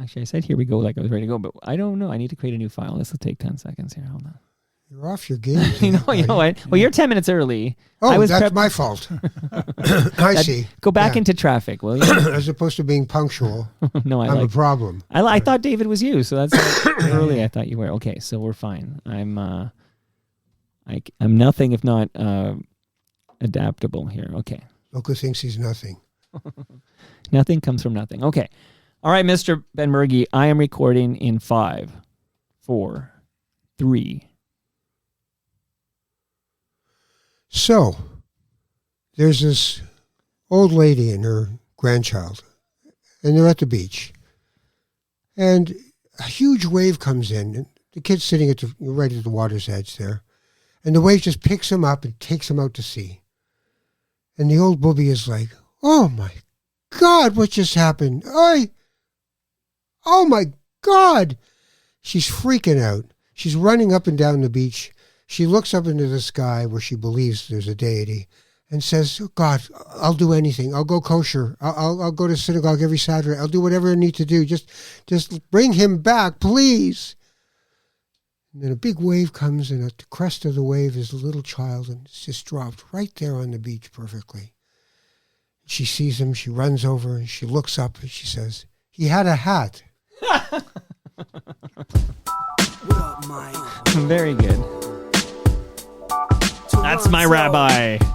Actually, I said here we go like I was ready to go, but I don't know. I need to create a new file. This will take 10 seconds here. Hold on. You're off your game. You know what? Well, you're 10 minutes early. Oh, that's my fault. I see. Go back into traffic, will you? As opposed to being punctual. No, I'm a problem. I thought David was you, so that's early. I thought you were. Okay, so we're fine. I'm nothing if not adaptable here. Okay. Loco thinks he's nothing. Nothing comes from nothing. Okay. All right, Mr. Benmergui, I am recording in 5, 4, 3. So, there's this old lady and her grandchild, and they're at the beach. And a huge wave comes in, and the kid's sitting right at the water's edge there. And the wave just picks him up and takes him out to sea. And the old booby is like, oh my God, what just happened? Oh my God. She's freaking out. She's running up and down the beach. She looks up into the sky where she believes there's a deity and says, oh God, I'll do anything. I'll go kosher. I'll go to synagogue every Saturday. I'll do whatever I need to do. Just bring him back, please. And then a big wave comes, and at the crest of the wave is a little child, and it's just dropped right there on the beach perfectly. She sees him. She runs over, and she looks up, and she says, he had a hat. Very good. That's my rabbi. I'm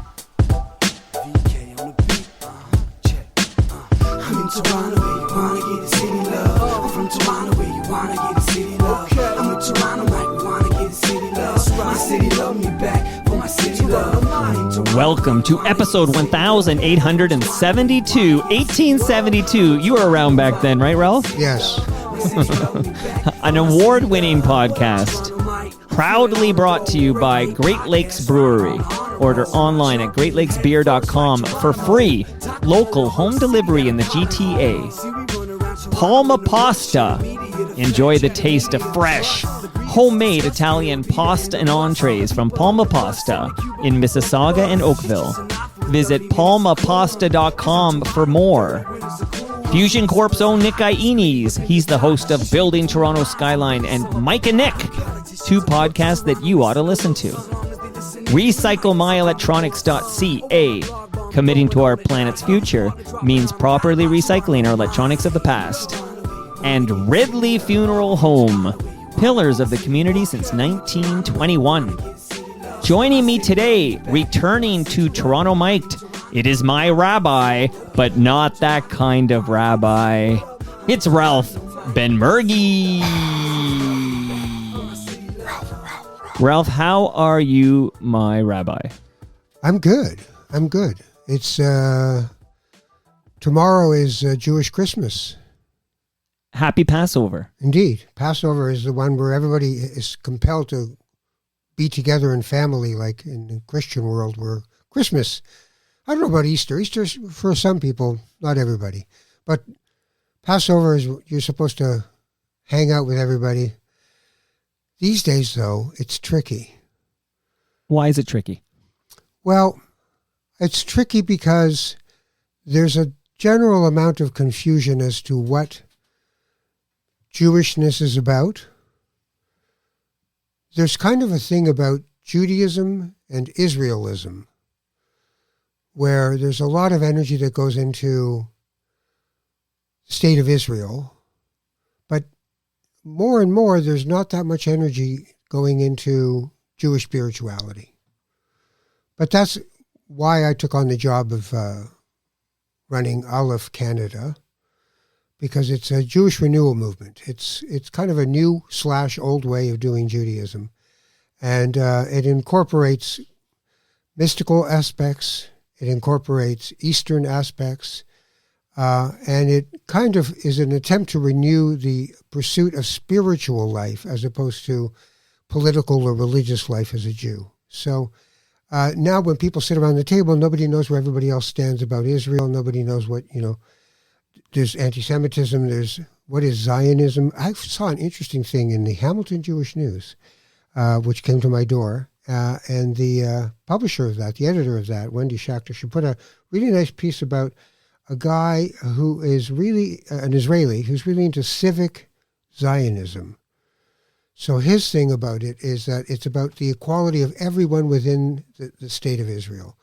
in Toronto where you wanna get a city love. I'm from Toronto where you wanna get a city love. I'm in Toronto like we wanna get a city love. My city love me back for my city love. Welcome to episode 1872, 1872. You were around back then, right, Ralph? Yes. An award-winning podcast. Proudly brought to you by Great Lakes Brewery. Order online at greatlakesbeer.com for free local home delivery in the GTA. Palma Pasta. Enjoy the taste of fresh, homemade Italian pasta and entrees from Palma Pasta in Mississauga and Oakville. Visit palmapasta.com for more. Fusion Corp's own Nick Iones. He's the host of Building Toronto Skyline and Mike and Nick, 2 podcasts that you ought to listen to. RecycleMyElectronics.ca. Committing to our planet's future means properly recycling our electronics of the past. And Ridley Funeral Home. Pillars of the community since 1921. Joining me today, returning to Toronto Mic'd, it is my rabbi, but not that kind of rabbi. It's Ralph Benmergui. Ralph, how are you, my rabbi? I'm good. It's tomorrow is Jewish Christmas. Happy Passover. Indeed. Passover is the one where everybody is compelled to be together in family, like in the Christian world, where Christmas, I don't know about Easter. Easter's for some people, not everybody. But Passover is you're supposed to hang out with everybody. These days, though, it's tricky. Why is it tricky? Well, it's tricky because there's a general amount of confusion as to what Jewishness is about. There's kind of a thing about Judaism and Israelism, where there's a lot of energy that goes into the state of Israel, but more and more, there's not that much energy going into Jewish spirituality. But that's why I took on the job of running Aleph Canada, because it's a Jewish renewal movement. It's kind of a new / old way of doing Judaism. And it incorporates mystical aspects, it incorporates Eastern aspects, and it kind of is an attempt to renew the pursuit of spiritual life as opposed to political or religious life as a Jew. So now when people sit around the table, nobody knows where everybody else stands about Israel. Nobody knows what, there's anti-Semitism, there's what is Zionism. I saw an interesting thing in the Hamilton Jewish News, which came to my door. And the publisher of that, the editor of that, Wendy Schachter, she put a really nice piece about a guy who is really an Israeli who's really into civic Zionism. So his thing about it is that it's about the equality of everyone within the state of Israel.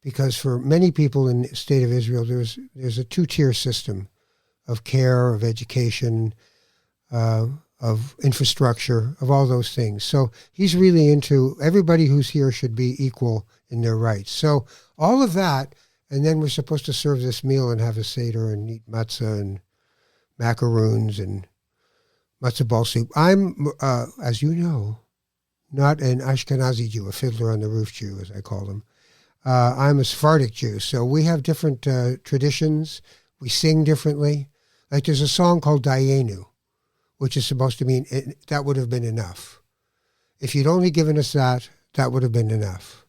Because for many people in the state of Israel, there's a two-tier system of care, of education, of infrastructure, of all those things. So he's really into everybody who's here should be equal in their rights. So all of that, and then we're supposed to serve this meal and have a Seder and eat matzah and macaroons and matzah ball soup. I'm, as you know, not an Ashkenazi Jew, a fiddler on the roof Jew, as I call them. I'm a Sephardic Jew, so we have different traditions. We sing differently. Like there's a song called Dayenu, which is supposed to mean that would have been enough. If you'd only given us that, that would have been enough.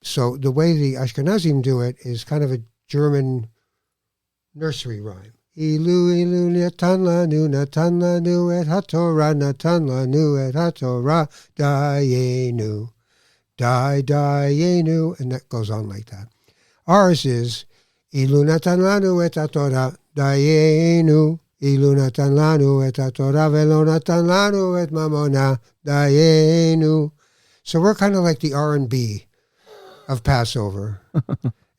So the way the Ashkenazim do it is kind of a German nursery rhyme. Ilu, ilu, natan lanu et haTorah, natan lanu et haTorah, Dayenu. Dayenu, and that goes on like that. Ours is Ilu natan lanu et haTorah, Dayenu. Ilu natan lanu et haTorah, velo natan lanu et mamona, Dayenu. So we're kind of like the R&B of Passover.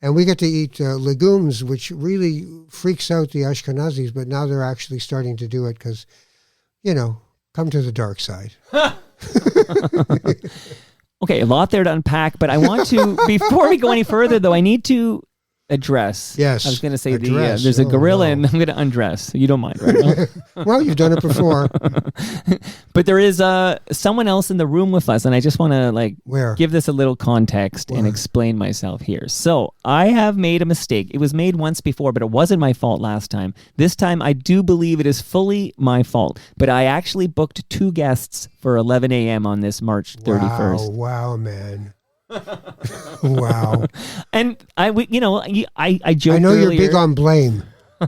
And we get to eat legumes, which really freaks out the Ashkenazis, but now they're actually starting to do it because, come to the dark side. Okay, a lot there to unpack, but I want to, before we go any further, though, I need to address. Yes. I was going to say address. There's a gorilla, and I'm going to undress. You don't mind, right? Well, you've done it before. But there is someone else in the room with us, and I just want to give this a little context and explain myself here. So I have made a mistake. It was made once before, but it wasn't my fault last time. This time, I do believe it is fully my fault. But I actually booked 2 guests for 11 a.m. on this March 31st. Wow, man. Wow. And I joked I know earlier, you're big on blame.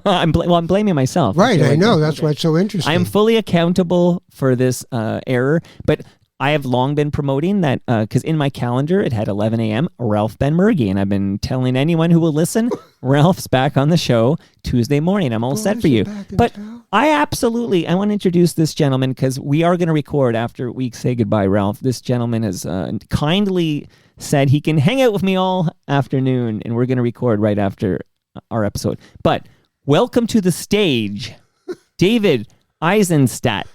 I'm blaming myself. Right, I know. That's why it's so interesting. I am fully accountable for this error, but I have long been promoting that because in my calendar it had 11 a.m. Ralph Benmergui, and I've been telling anyone who will listen, Ralph's back on the show Tuesday morning. I'm all set for you. But I want to introduce this gentleman because we are going to record after we say goodbye, Ralph. This gentleman has kindly said he can hang out with me all afternoon, and we're going to record right after our episode. But welcome to the stage, David Eisenstadt.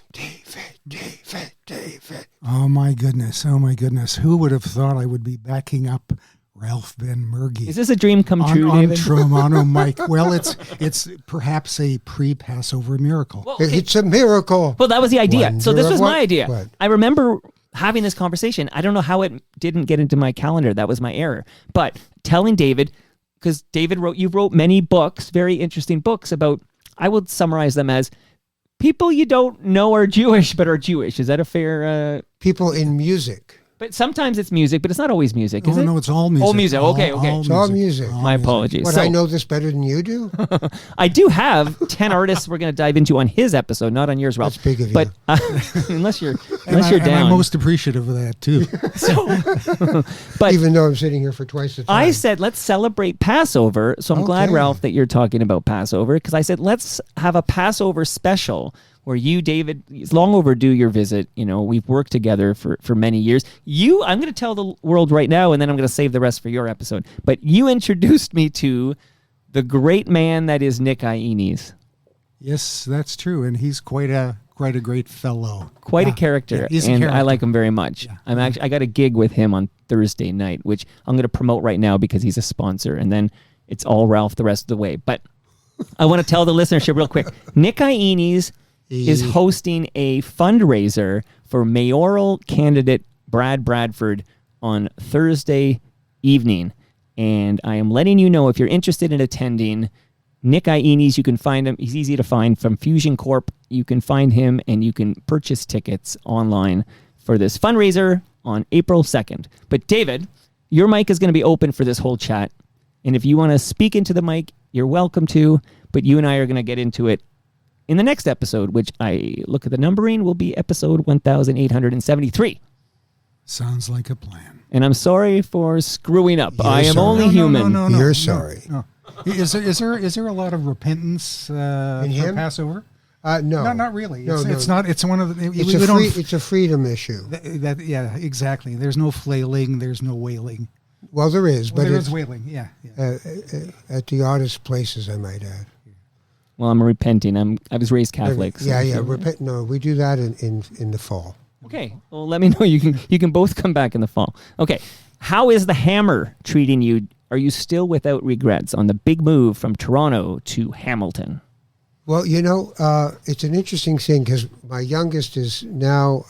David. Oh my goodness. Who would have thought I would be backing up Ralph Benmergui? Is this a dream come true, David? On mic. Well, it's perhaps a pre-Passover miracle. Well, It's a miracle. Well, that was the idea. So this was my idea. What? I remember having this conversation. I don't know how it didn't get into my calendar. That was my error. But telling David, because David you wrote many books, very interesting books about, I would summarize them as people you don't know are Jewish, but are Jewish. Is that a fair... People in music. But sometimes it's music, but it's not always music, is it? No, it's all music. All music. Okay. It's all music. My apologies. What, I know this better than you do? I do have 10 artists we're going to dive into on his episode, not on yours, Ralph. That's big of you. But unless you're down. And I'm most appreciative of that, too. But even though I'm sitting here for twice the time. I said, let's celebrate Passover. So I'm glad, Ralph, that you're talking about Passover, because I said, let's have a Passover special where you, David, it's long overdue your visit. We've worked together for many years. I'm going to tell the world right now, and then I'm going to save the rest for your episode. But you introduced me to the great man that is Nick Iones. Yes, that's true, and he's quite a great fellow. Quite a character, yeah, he's a and character. I like him very much. Yeah. I got a gig with him on Thursday night, which I'm going to promote right now because he's a sponsor, and then it's all Ralph the rest of the way. But I want to tell the listenership real quick. Nick Iones is hosting a fundraiser for mayoral candidate Brad Bradford on Thursday evening. And I am letting you know, if you're interested in attending, Nick Iones, you can find him. He's easy to find from Fusion Corp. You can find him and you can purchase tickets online for this fundraiser on April 2nd. But David, your mic is going to be open for this whole chat. And if you want to speak into the mic, you're welcome to. But you and I are going to get into it in the next episode, which I look at the numbering, will be episode 1873. Sounds like a plan. And I'm sorry for screwing up. You're I am sorry. only human. You're sorry. No. Is there a lot of repentance for him? Passover? No. Not really. No, It's not. It's one of the. It's a freedom issue. Yeah, exactly. There's no flailing. There's no wailing. Well, there is, but there is wailing. Yeah. At the oddest places, I might add. Well, I'm repenting. I was raised Catholic. So Repent. No, we do that in the fall. Okay. Well, let me know. You can both come back in the fall. Okay. How is the Hammer treating you? Are you still without regrets on the big move from Toronto to Hamilton? Well, it's an interesting thing because my youngest is now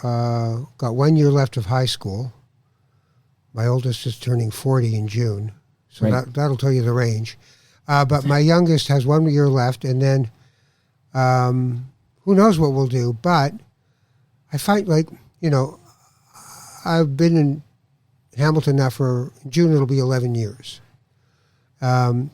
got 1 year left of high school. My oldest is turning 40 in June, so Right. that'll tell you the range. But my youngest has 1 year left, and then who knows what we'll do. But I find, I've been in Hamilton now for June, it'll be 11 years. And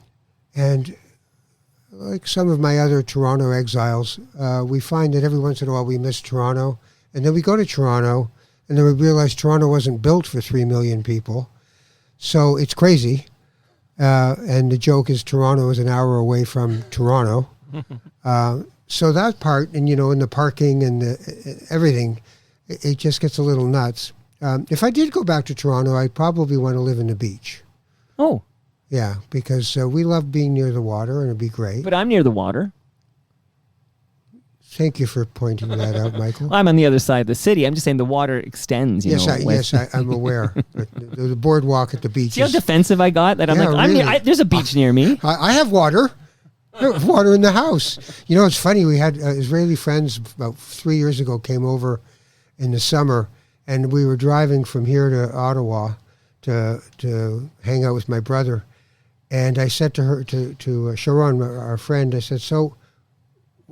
like some of my other Toronto exiles, we find that every once in a while we miss Toronto. And then we go to Toronto, and then we realize Toronto wasn't built for 3 million people. So it's crazy. And the joke is Toronto is an hour away from Toronto. So that part, and, in the parking and everything, it just gets a little nuts. If I did go back to Toronto, I'd probably want to live in the beach. Oh. Yeah, because we love being near the water, and it'd be great. But I'm near the water. Thank you for pointing that out, Michael. I'm on the other side of the city. I'm just saying the water extends. I'm aware. The boardwalk at the beach. See how defensive I got? That I'm really. there's a beach near me. I have water. I have water in the house. It's funny. We had Israeli friends about 3 years ago came over in the summer, and we were driving from here to Ottawa to hang out with my brother. And I said to her, to Sharon, our friend, I said, so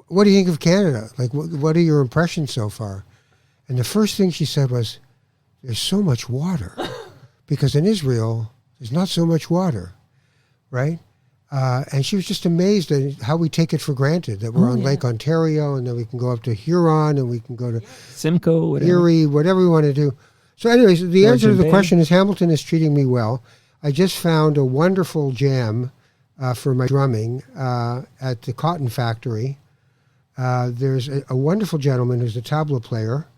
what do you think of Canada? Like, what are your impressions so far? And the first thing she said was, there's so much water. Because in Israel, there's not so much water, right? And she was just amazed at how we take it for granted, that we're on Lake Ontario, and then we can go up to Huron, and we can go to Simcoe, whatever. Erie, whatever we want to do. So anyways, the answer to the question is Hamilton is treating me well. I just found a wonderful jam for my drumming at the Cotton Factory. There's a wonderful gentleman who's a tabla player,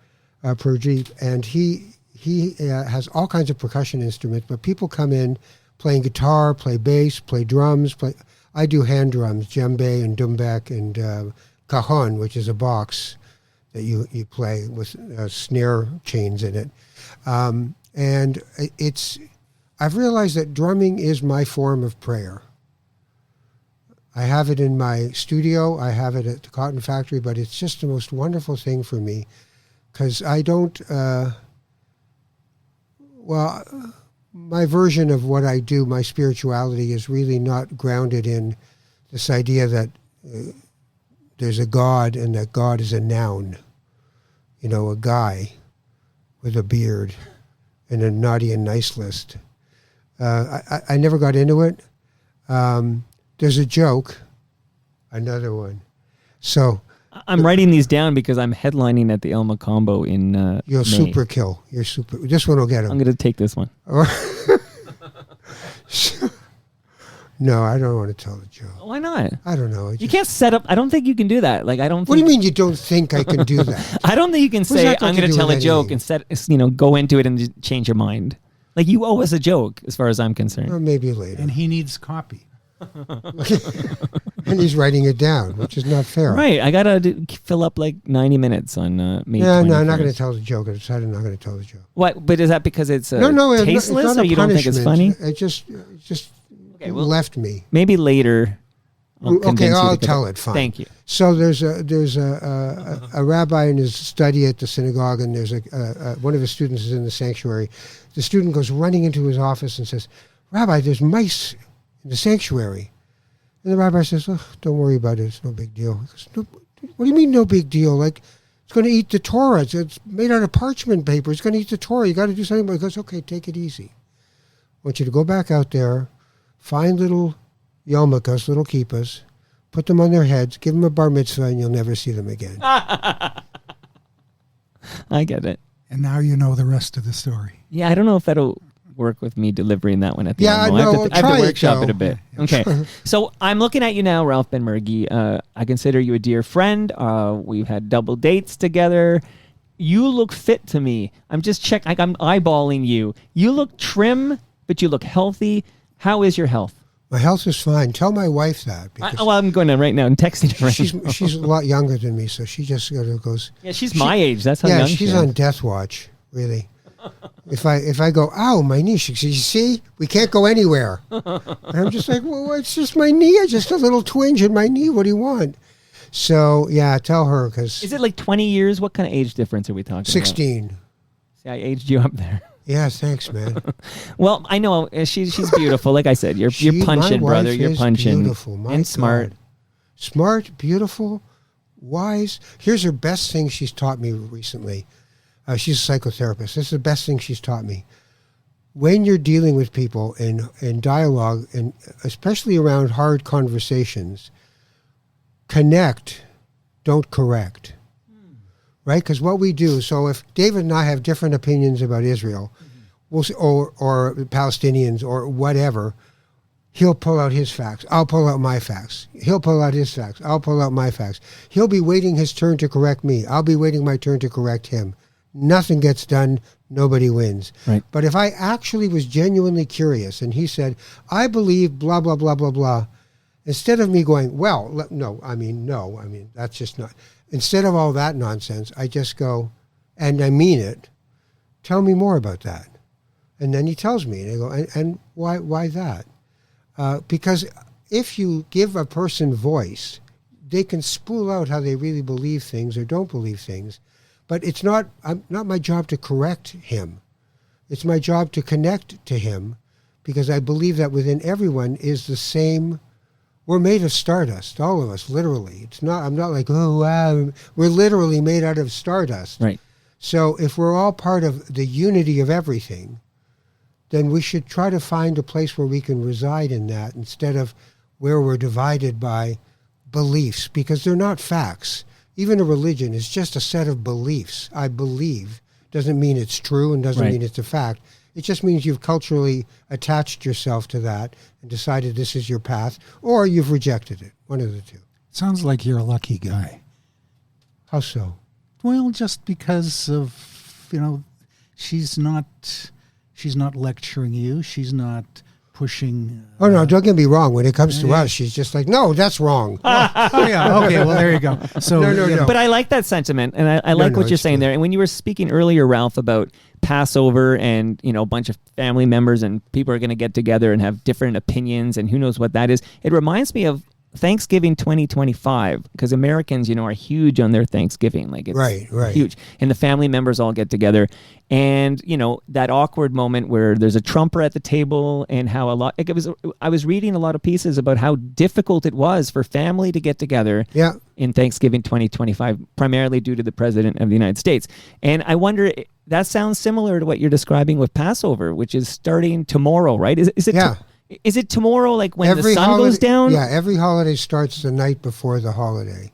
Pradeep, and he has all kinds of percussion instruments, but people come in playing guitar, play bass, play drums. I do hand drums, djembe and dumbek and cajon, which is a box that you play with snare chains in it. And I've realized that drumming is my form of prayer. I have it in my studio. I have it at the Cotton Factory, but it's just the most wonderful thing for me because I don't, my version of what I do, my spirituality is really not grounded in this idea that there's a God and that God is a noun, a guy with a beard and a naughty and nice list. I never got into it. There's a joke, another one. So I'm writing these down because I'm headlining at the El Macombo in you'll May. super kill. You're super. This one will get him. I'm going to take this one. No, I don't want to tell the joke. Why not? I don't know. You can't set up. I don't think you can do that. Like I don't. What do you mean you don't think I can do that? I don't think you can say that got I'm to going to do tell with a joke anything? and go into it and just change your mind. Like you owe us a joke, as far as I'm concerned. Well, maybe later. And he needs copy. And he's writing it down, which is not fair. Right. I got to fill up like 90 minits on May 21st. No, I'm not going to tell the joke. I decided I'm not going to tell the joke. What? But is that because it's No, tasteless, it's not or a you don't think it's funny? It just Okay, well, left me. maybe later. I'll tell it. Fine. Thank you. So there's a rabbi in his study at the synagogue, and there's one of his students is in the sanctuary. The student goes running into his office and says, "Rabbi, there's mice in the sanctuary." And the rabbi says, "Oh, don't worry about it. It's no big deal." He goes, "No, what do you mean no big deal? Like it's going to eat the Torah. It's made out of parchment paper. It's going to eat the Torah. You got to do something." But he goes, "Okay, take it easy. I want you to go back out there, find little yarmulkes, little kippas, put them on their heads, give them a bar mitzvah, and you'll never see them again." I get it. And now you know the rest of the story. Yeah, I don't know if that'll work with me delivering that one at the Yeah, end. no, I have try to it, workshop it though. a bit. Okay. So I'm looking at you now, Ralph Benmergui. I consider you a dear friend. We've had double dates together. You look fit to me. I'm just checking. I'm eyeballing you. You look trim, but you look healthy. How is your health? My health is fine. Tell my wife that. Because I'm going to right now and texting her. she's a lot younger than me, so she just goes. Yeah, she's my age. That's how Yeah, young she's she is. on death watch, really. If I go, ow, my knee, she says, you see, we can't go anywhere. And I'm just like, well, it's just my knee. Just a little twinge in my knee. What do you want? So, yeah, tell her because. Is it like 20 years? What kind of age difference are we talking 16. about? See, I aged you up there. Yeah, thanks, man. Well, I know she's beautiful. Like I said, you're punching, my brother. wife You're is punching beautiful, my and smart. God. Smart, beautiful, wise. Here's her best thing she's taught me recently. She's a psychotherapist. This is the best thing she's taught me. When you're dealing with people in dialogue, and especially around hard conversations, connect, don't correct. Right? Because what we do, so if David and I have different opinions about Israel, we'll say, or Palestinians or whatever, he'll pull out his facts. I'll pull out my facts. He'll pull out his facts. I'll pull out my facts. He'll be waiting his turn to correct me. I'll be waiting my turn to correct him. Nothing gets done. Nobody wins. Right. But if I actually was genuinely curious and he said, I believe blah, blah, blah, blah, blah, instead of me going, well, no, that's just not. Instead of all that nonsense, I just go, and I mean it, tell me more about that. And then he tells me, and I go, and why that? Because if you give a person voice, they can spool out how they really believe things or don't believe things. But it's not my job to correct him. It's my job to connect to him because I believe that within everyone is the same. We're made of stardust, all of us, literally. I'm not like, oh, wow. We're literally made out of stardust. Right. So if we're all part of the unity of everything, then we should try to find a place where we can reside in that instead of where we're divided by beliefs, because they're not facts. Even a religion is just a set of beliefs. I believe doesn't mean it's true and doesn't mean it's a fact. It just means you've culturally attached yourself to that and decided this is your path, or you've rejected it. One of the two. Sounds like you're a lucky guy. How so? Well, just because of, she's not lecturing you. She's not pushing. Oh, no, don't get me wrong. When it comes to us, she's just like, no, that's wrong. Oh, yeah. Okay, well, there you go. So, No. But I like that sentiment, and I like what you're it's saying good. there. And when you were speaking earlier, Ralph, about Passover and, a bunch of family members and people are going to get together and have different opinions and who knows what that is, it reminds me of Thanksgiving 2025, because Americans, are huge on their Thanksgiving. Like, it's Right. huge. And the family members all get together. And, that awkward moment where there's a Trumper at the table and how I was reading a lot of pieces about how difficult it was for family to get together Yeah. in Thanksgiving 2025, primarily due to the President of the United States. And I wonder, that sounds similar to what you're describing with Passover, which is starting tomorrow, right? Is it? Yeah. Is it tomorrow, like when the sun goes down? Yeah, every holiday starts the night before the holiday.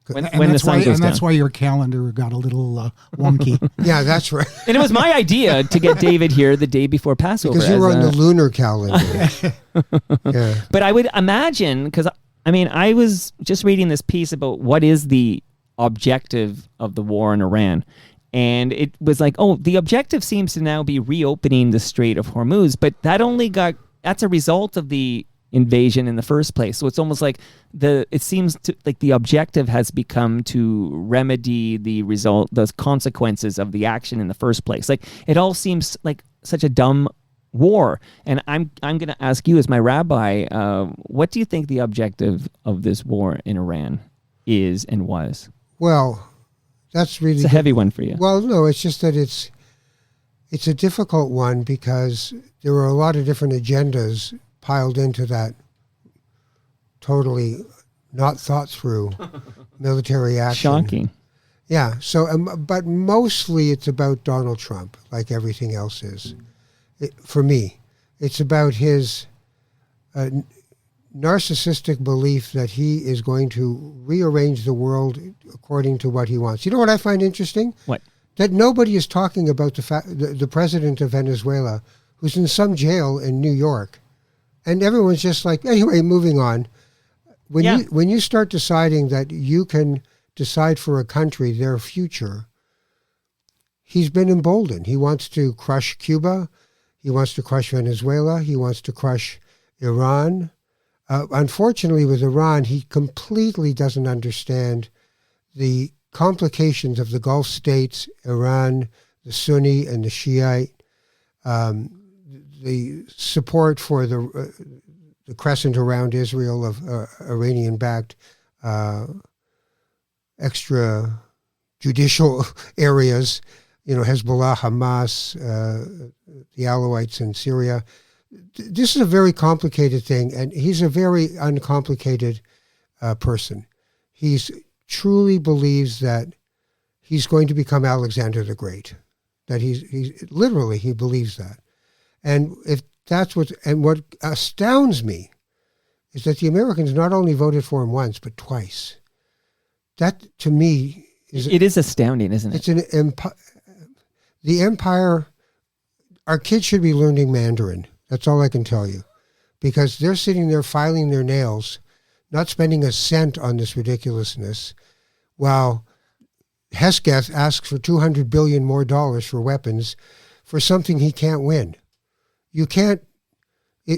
When the that's sun why, goes and that's down. why your calendar got a little wonky. Yeah, that's right. And it was my idea to get David here the day before Passover. Because you were as on a- the lunar calendar. Yeah. But I would imagine, because I was just reading this piece about what is the objective of the war in Iran. And it was like, the objective seems to now be reopening the Strait of Hormuz, but that's a result of the invasion in the first place. So it's almost like it seems like the objective has become to remedy the consequences of the action in the first place. Like, it all seems like such a dumb war. And I'm going to ask you, as my rabbi, what do you think the objective of this war in Iran is and was? Well, that's really It's a heavy one for you. Well, no, it's just that it's a difficult one because there were a lot of different agendas piled into that totally not thought through military action. Shocking. Yeah. So, but mostly it's about Donald Trump, like everything else is. For me, it's about his narcissistic belief that he is going to rearrange the world according to what he wants. You know what I find interesting? What? that nobody is talking about the president of Venezuela, who's in some jail in New York, and everyone's just like, anyway, moving on. When you start deciding that you can decide for a country their future, he's been emboldened. He wants to crush Cuba. He wants to crush Venezuela. He wants to crush Iran. Unfortunately, with Iran, he completely doesn't understand the complications of the Gulf states, Iran, the Sunni and the Shiite, the support for the crescent around Israel of Iranian-backed extrajudicial areas, Hezbollah, Hamas, the Alawites in Syria. This is a very complicated thing, and he's a very uncomplicated person. He truly believes that he's going to become Alexander the Great. That he believes that, and if that's what astounds me is that the Americans not only voted for him once but twice. That to me is astounding, isn't it? It's the empire. Our kids should be learning Mandarin. That's all I can tell you, because they're sitting there filing their nails, not spending a cent on this ridiculousness, while Hesketh asks for $200 billion more for weapons for something he can't win. You can't,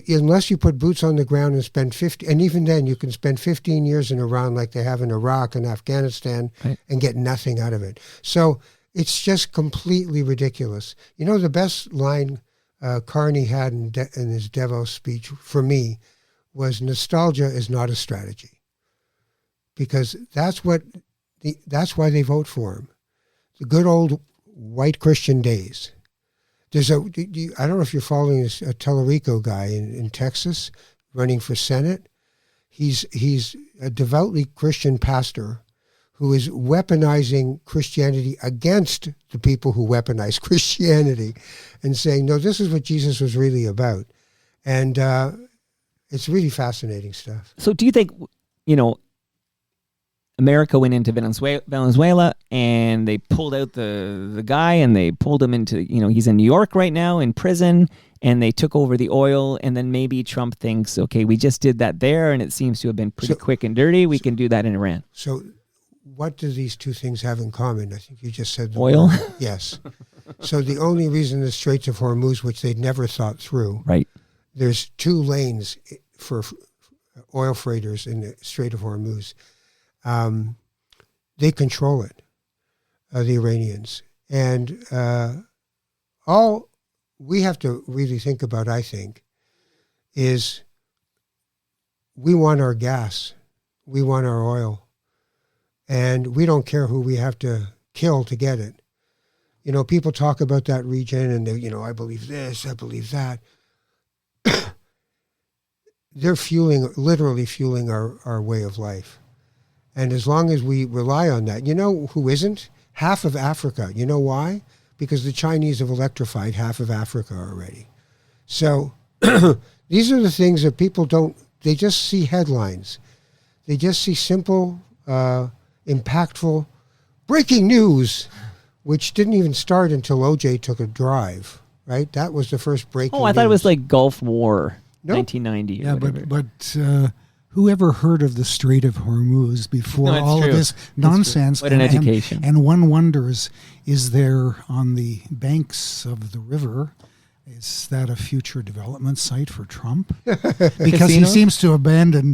unless you put boots on the ground and spend 50, and even then you can spend 15 years in Iran like they have in Iraq and Afghanistan, right, and get nothing out of it. So it's just completely ridiculous. The best line Carney had in his Davos speech for me was, nostalgia is not a strategy, because that's why they vote for him. The good old white Christian days. I don't know if you're following a Tellerico guy in Texas running for Senate. He's a devoutly Christian pastor who is weaponizing Christianity against the people who weaponize Christianity and saying, no, this is what Jesus was really about. And it's really fascinating stuff. So do you think, America went into Venezuela and they pulled out the guy and they pulled him into, he's in New York right now in prison, and they took over the oil, and then maybe Trump thinks, okay, we just did that there and it seems to have been pretty quick and dirty. We can do that in Iran. So what do these two things have in common? I think you just said the oil. Word. Yes. So the only reason the Straits of Hormuz, which they'd never thought through, right? There's 2 lanes for oil freighters in the Strait of Hormuz. They control it, the Iranians. And all we have to really think about, I think, is we want our gas. We want our oil. And we don't care who we have to kill to get it. People talk about that region and they, I believe this, I believe that. They're literally fueling our way of life. And as long as we rely on that, who isn't? Half of Africa. You know why? Because the Chinese have electrified half of Africa already. So these are the things that people they just see headlines. They just see simple, impactful, breaking news, which didn't even start until OJ took a drive, right? That was the first breaking news. I thought it was like Gulf War, 1990 or whatever. But whoever heard of the Strait of Hormuz before all of this nonsense? What an education. And one wonders, is there on the banks of the river, is that a future development site for Trump? Because he seems to abandon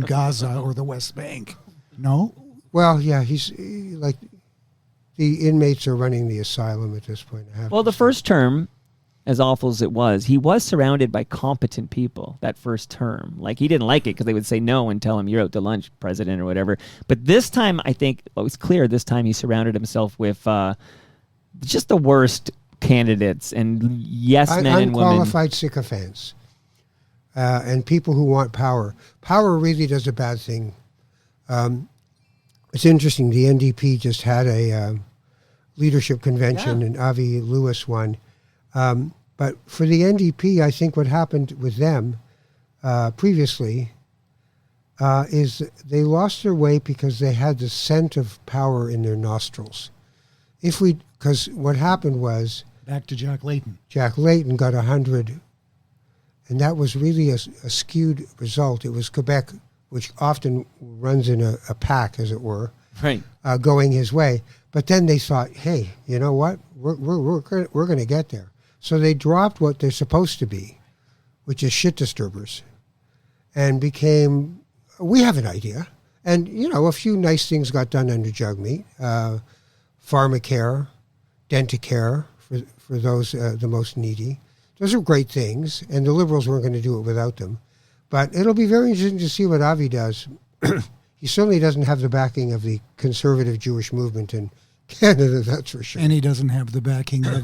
Gaza or the West Bank. No? Well, yeah, he's like, the inmates are running the asylum at this point. Well, the first term, as awful as it was, he was surrounded by competent people that first term. Like, he didn't like it because they would say no and tell him, you're out to lunch, president, or whatever. But this time, I think, it was clear this time he surrounded himself with just the worst candidates and men and women. Unqualified sycophants and people who want power. Power really does a bad thing. It's interesting, the NDP just had a leadership convention and Avi Lewis won. But for the NDP, I think what happened with them previously is they lost their way because they had the scent of power in their nostrils. because what happened was Back to Jack Layton. Jack Layton got 100, and that was really a skewed result. It was Quebec, which often runs in a pack, as it were, Right. going his way. But then they thought, hey, you know what? We're going to get there. So they dropped what they're supposed to be, which is shit disturbers, and became, we have an idea. And, a few nice things got done under Jugmeat. Pharmacare, Dentacare for those the most needy. Those are great things, and the Liberals weren't going to do it without them. But it'll be very interesting to see what Avi does. He certainly doesn't have the backing of the conservative Jewish movement in Canada, that's for sure. And he doesn't have the backing of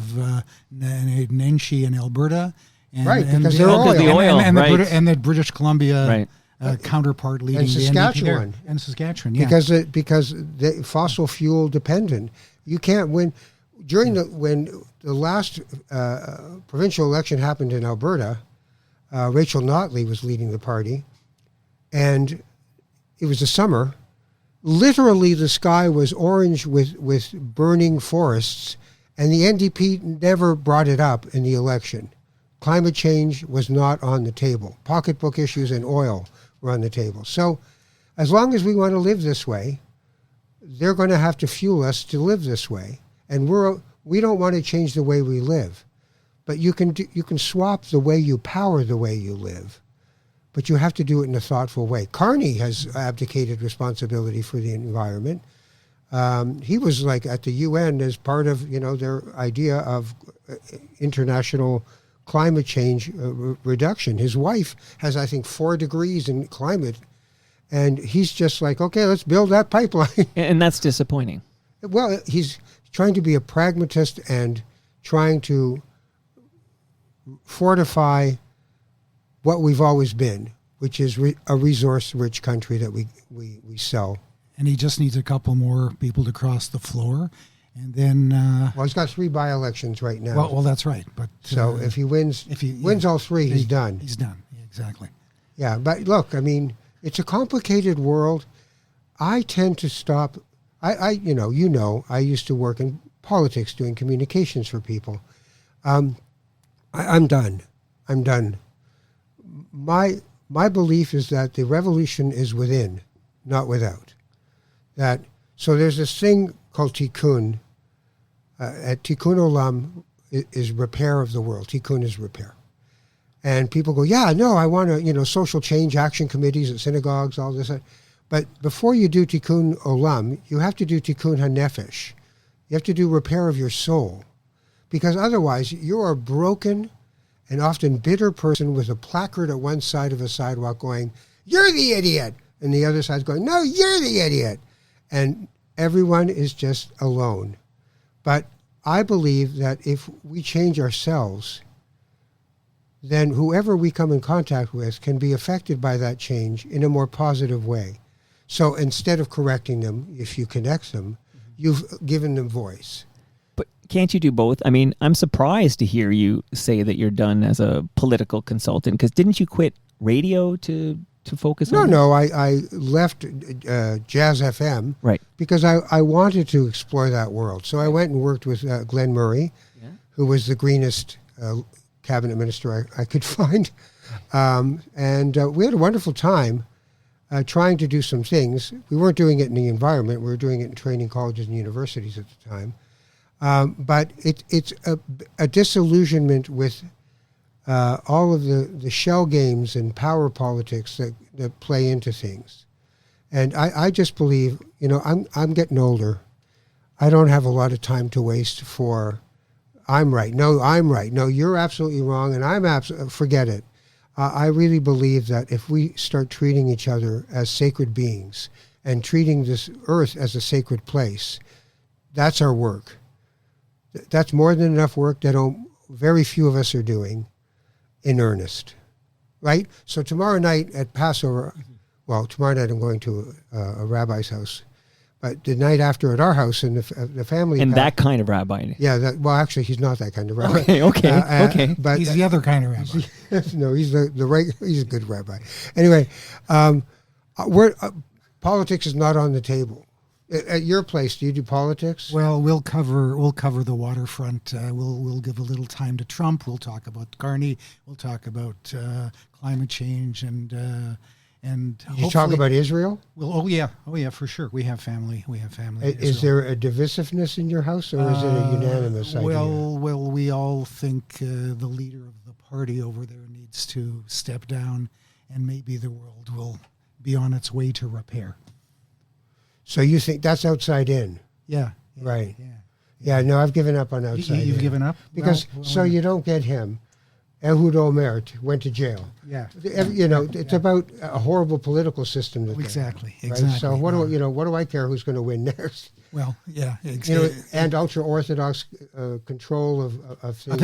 Nenshi in Alberta. And, right, and because they're oil. The oil, right. And the British Columbia Right. counterpart leading And Saskatchewan. the NDP there. And Saskatchewan, yeah. Because they fossil fuel dependent. You can't win. When the last provincial election happened in Alberta, Rachel Notley was leading the party, and it was the summer. Literally, the sky was orange with burning forests, and the NDP never brought it up in the election. Climate change was not on the table. Pocketbook issues and oil were on the table. So as long as we want to live this way, they're going to have to fuel us to live this way. And we don't want to change the way we live. But you can swap the way you power the way you live. But you have to do it in a thoughtful way. Carney has abdicated responsibility for the environment. He was like at the UN as part of their idea of international climate change reduction. His wife has, I think, 4 degrees in climate, and he's just like, okay, let's build that pipeline. And that's disappointing. Well, he's trying to be a pragmatist and trying to fortify what we've always been, which is a resource-rich country that we sell. And he just needs a couple more people to cross the floor. And then... well, he's got 3 by-elections right now. Well, that's right. But so if he wins all 3, he's done. He's done, yeah, exactly. Yeah, but look, I mean, it's a complicated world. I tend to stop... I used to work in politics doing communications for people. I'm done. I'm done. My belief is that the revolution is within, not without. So there's this thing called tikkun. At tikkun olam is repair of the world. Tikkun is repair. And people go, yeah, no, I want to, social change action committees at synagogues, all this. But before you do tikkun olam, you have to do tikkun hanefesh. You have to do repair of your soul. Because otherwise, you're a broken and often bitter person with a placard at one side of a sidewalk going, you're the idiot. And the other side's going, no, you're the idiot. And everyone is just alone. But I believe that if we change ourselves, then whoever we come in contact with can be affected by that change in a more positive way. So instead of correcting them, if you connect them, you've given them voice. But can't you do both? I mean, I'm surprised to hear you say that you're done as a political consultant, because didn't you quit radio to focus on No, I left Jazz FM because I wanted to explore that world. So I went and worked with Glenn Murray, who was the greenest cabinet minister I could find. And we had a wonderful time trying to do some things. We weren't doing it in the environment. We were doing it in training colleges and universities at the time. But it's a disillusionment with all of the shell games and power politics that play into things. And I just believe, I'm getting older. I don't have a lot of time to waste for, I'm right. No, I'm right. No, you're absolutely wrong. And forget it. I really believe that if we start treating each other as sacred beings and treating this earth as a sacred place, that's our work. That's more than enough work that very few of us are doing in earnest, right? So tomorrow night at Passover, well, tomorrow night I'm going to a rabbi's house, but the night after at our house and the family. And that kind of rabbi. Yeah, well, actually, he's not that kind of rabbi. Okay. But he's the other kind of rabbi. No, he's he's a good rabbi. Anyway, politics is not on the table. At your place, do you do politics? Well, we'll cover the waterfront. We'll give a little time to Trump. We'll talk about Carney. We'll talk about climate change and you talk about Israel? Well, oh yeah, for sure. We have family. Is there a divisiveness in your house, or is it a unanimous idea? Well, we all think the leader of the party over there needs to step down, and maybe the world will be on its way to repair. So you think that's outside in? Yeah. Right. Yeah. No, I've given up on outside in. You've given up? Because so you don't get him. Ehud Olmert went to jail. Yeah. It's about a horrible political system. Exactly. Right? Exactly. So what do I care who's going to win next? Well, yeah, exactly. And ultra orthodox control of things. Of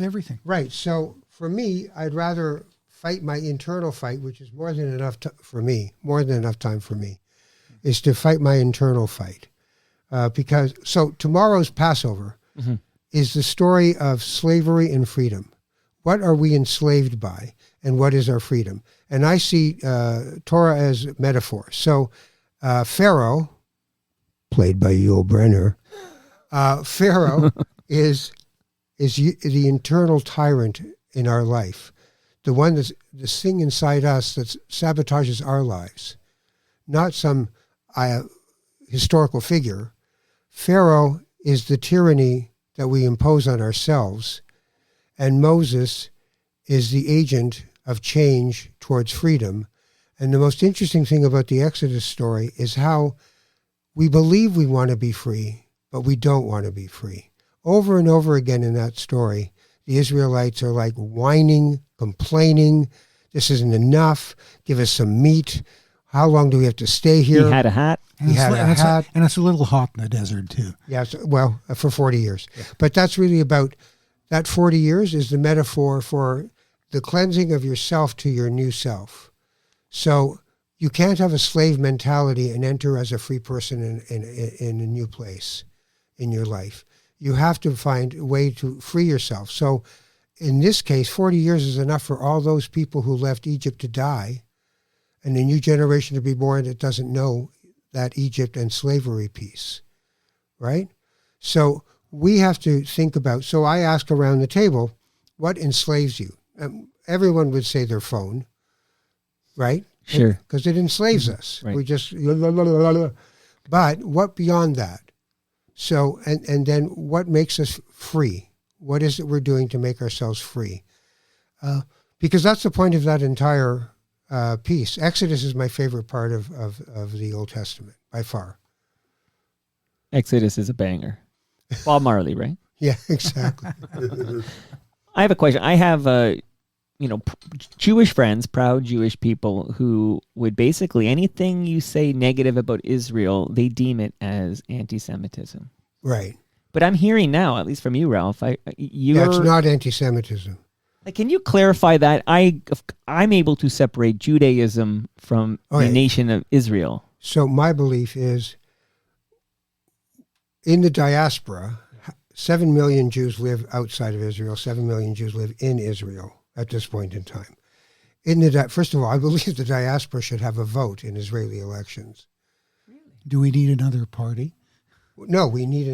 everything. Right. So for me, I'd rather fight my internal fight, which is more than enough time for me, is to fight my internal fight. Because tomorrow's Passover is the story of slavery and freedom. What are we enslaved by, and what is our freedom? And I see Torah as metaphor. So Pharaoh, played by Yul Brynner, Pharaoh is the internal tyrant in our life, the one that's the thing inside us that sabotages our lives, not some historical figure. Pharaoh is the tyranny that we impose on ourselves, and Moses is the agent of change towards freedom. And the most interesting thing about the Exodus story is how we believe we want to be free, but we don't want to be free. Over and over again in that story, the Israelites are like whining, complaining, this isn't enough, give us some meat. How long do we have to stay here? He had a hat. And it's a little hot in the desert, too. Yeah, for 40 years. Yeah. But that's really about, that 40 years is the metaphor for the cleansing of yourself to your new self. So you can't have a slave mentality and enter as a free person in a new place in your life. You have to find a way to free yourself. So in this case, 40 years is enough for all those people who left Egypt to die and a new generation to be born that doesn't know that Egypt and slavery piece, right? So we have to think about, so I ask around the table, what enslaves you? Everyone would say their phone, right? Sure. Because it enslaves us. Right. We just, but what beyond that? So, and then what makes us free? What is it we're doing to make ourselves free? Because that's the point of that entire piece. Exodus is my favorite part of the Old Testament, by far. Exodus is a banger. Bob Marley, right? Yeah, exactly. I have a question. I have, Jewish friends, proud Jewish people who would basically anything you say negative about Israel, they deem it as anti-Semitism. Right. But I'm hearing now, at least from you, Ralph, it's not anti-Semitism. Can you clarify that? I'm able to separate Judaism from the nation of Israel. So my belief is, in the diaspora, 7 million Jews live outside of Israel. 7 million Jews live in Israel at this point in time. First of all, I believe the diaspora should have a vote in Israeli elections. Really? Do we need another party? No, we need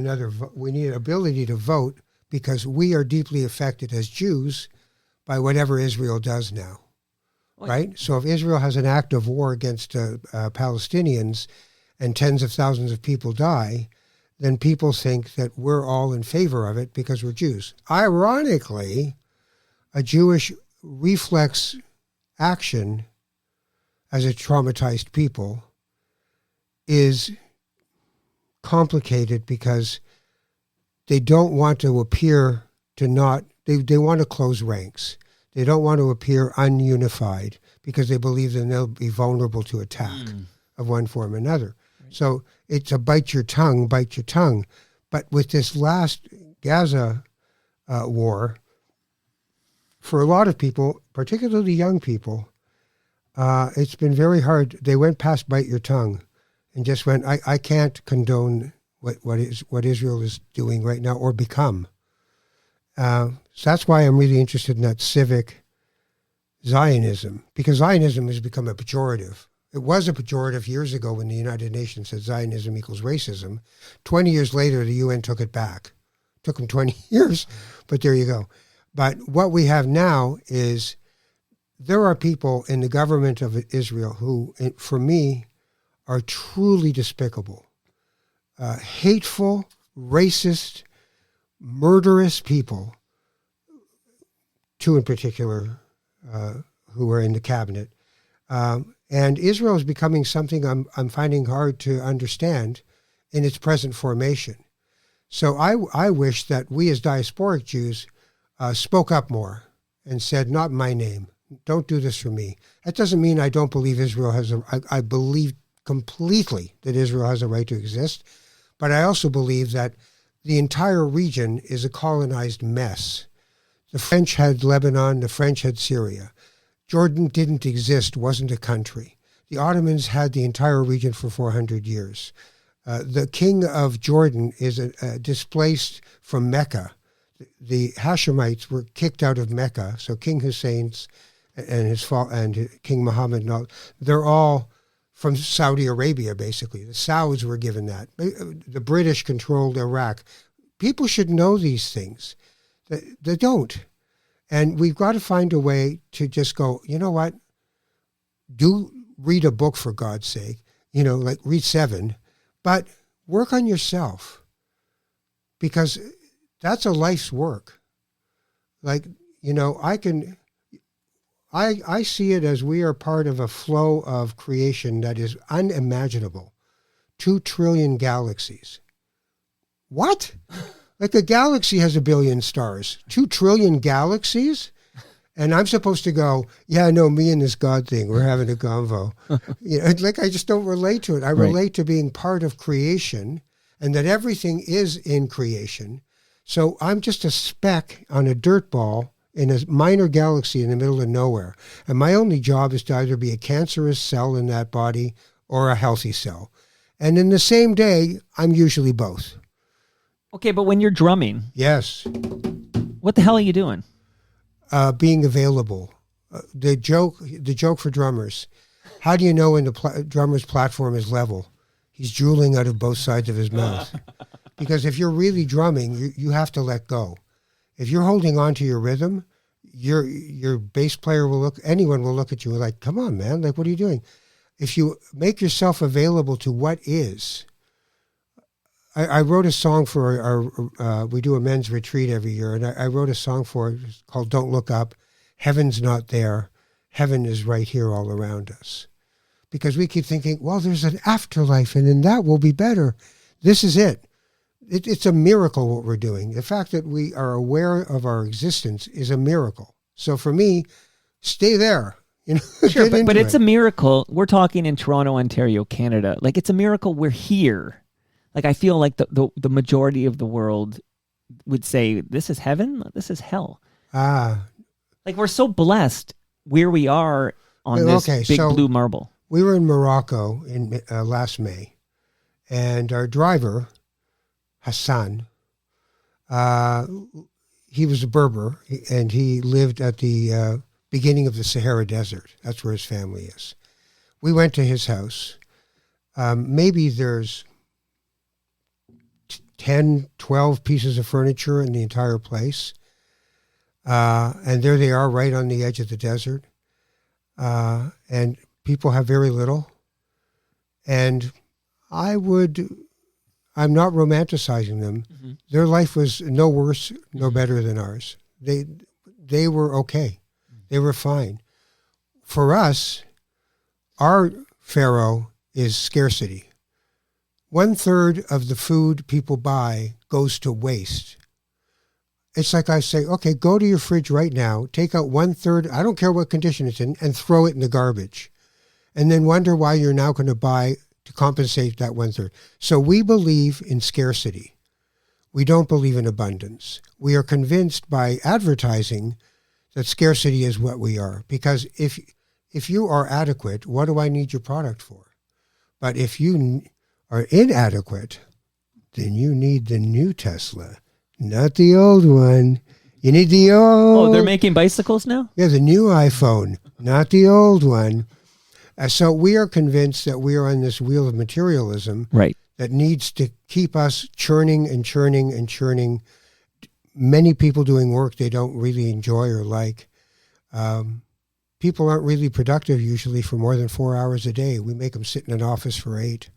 we need ability to vote because we are deeply affected as Jews by whatever Israel does now, right? So if Israel has an act of war against Palestinians and tens of thousands of people die, then people think that we're all in favor of it because we're Jews. Ironically, a Jewish reflex action as a traumatized people is complicated because they don't want to appear to not, they want to close ranks. They don't want to appear ununified because they believe that they'll be vulnerable to attack of one form or another. Right. So it's a bite your tongue. But with this last Gaza war, for a lot of people, particularly young people, it's been very hard. They went past bite your tongue and just went, I can't condone what Israel is doing right now or become. So that's why I'm really interested in that civic Zionism, because Zionism has become a pejorative. It was a pejorative years ago when the United Nations said Zionism equals racism. 20 years later, the UN took it back. Took them 20 years, but there you go. But what we have now is there are people in the government of Israel who, for me, are truly despicable. Hateful, racist, murderous people, two in particular who are in the cabinet. And Israel is becoming something I'm finding hard to understand in its present formation. So I wish that we as diasporic Jews spoke up more and said, not my name. Don't do this for me. That doesn't mean I don't believe Israel has I believe completely that Israel has a right to exist. But I also believe that the entire region is a colonized mess. The French had Lebanon, the French had Syria. Jordan didn't exist, wasn't a country. The Ottomans had the entire region for 400 years. The king of Jordan is displaced from Mecca. The Hashemites were kicked out of Mecca, so King Hussein's and King Muhammad, they're all from Saudi Arabia, basically. The Sauds were given that. The British controlled Iraq. People should know these things. They don't. And we've got to find a way to just go, you know what? Do read a book, for God's sake. Like read 7. But work on yourself. Because that's a life's work. Like, I see it as we are part of a flow of creation that is unimaginable. 2 trillion galaxies. What? Like a galaxy has 1 billion stars. 2 trillion galaxies? And I'm supposed to go, yeah, no, me and this God thing, we're having a convo. I just don't relate to it. I relate to being part of creation and that everything is in creation. So I'm just a speck on a dirt ball in a minor galaxy in the middle of nowhere. And my only job is to either be a cancerous cell in that body or a healthy cell. And in the same day, I'm usually both. Okay, but when you're drumming... Yes. What the hell are you doing? Being available. The joke for drummers. How do you know when the drummer's platform is level? He's drooling out of both sides of his mouth. Because if you're really drumming, you have to let go. If you're holding on to your rhythm, your bass player anyone will look at you like, come on, man, like, what are you doing? If you make yourself available to what is, I wrote a song for our we do a men's retreat every year, and I wrote a song for it called Don't Look Up. Heaven's not there. Heaven is right here all around us. Because we keep thinking, well, there's an afterlife, and then that will be better. This is it. It's a miracle what we're doing. The fact that we are aware of our existence is a miracle. So for me, stay there. Sure, but it's a miracle. We're talking in Toronto, Ontario, Canada. Like, it's a miracle we're here. Like, I feel like the majority of the world would say, this is heaven, this is hell. Like, we're so blessed where we are on this big blue marble. We were in Morocco in last May, and our driver, Hassan, he was a Berber, and he lived at the beginning of the Sahara Desert. That's where his family is. We went to his house. Maybe there's 10, 12 pieces of furniture in the entire place. And there they are right on the edge of the desert. And people have very little. And I'm not romanticizing them. Mm-hmm. Their life was no worse, no better than ours. They were okay. They were fine. For us, our Pharaoh is scarcity. 1/3 of the food people buy goes to waste. It's like I say, okay, go to your fridge right now, take out 1/3, I don't care what condition it's in, and throw it in the garbage. And then wonder why you're now going to buy to compensate that 1/3. So we believe in scarcity. We don't believe in abundance. We are convinced by advertising that scarcity is what we are. Because if you are adequate, what do I need your product for? But if you are inadequate, then you need the new Tesla, not the old one. You need the old... Oh, they're making bicycles now? Yeah, the new iPhone, not the old one. So we are convinced that we are on this wheel of materialism Right. that needs to keep us churning and churning and churning. Many people doing work they don't really enjoy or like. People aren't really productive usually for more than 4 hours a day. We make them sit in an office for 8,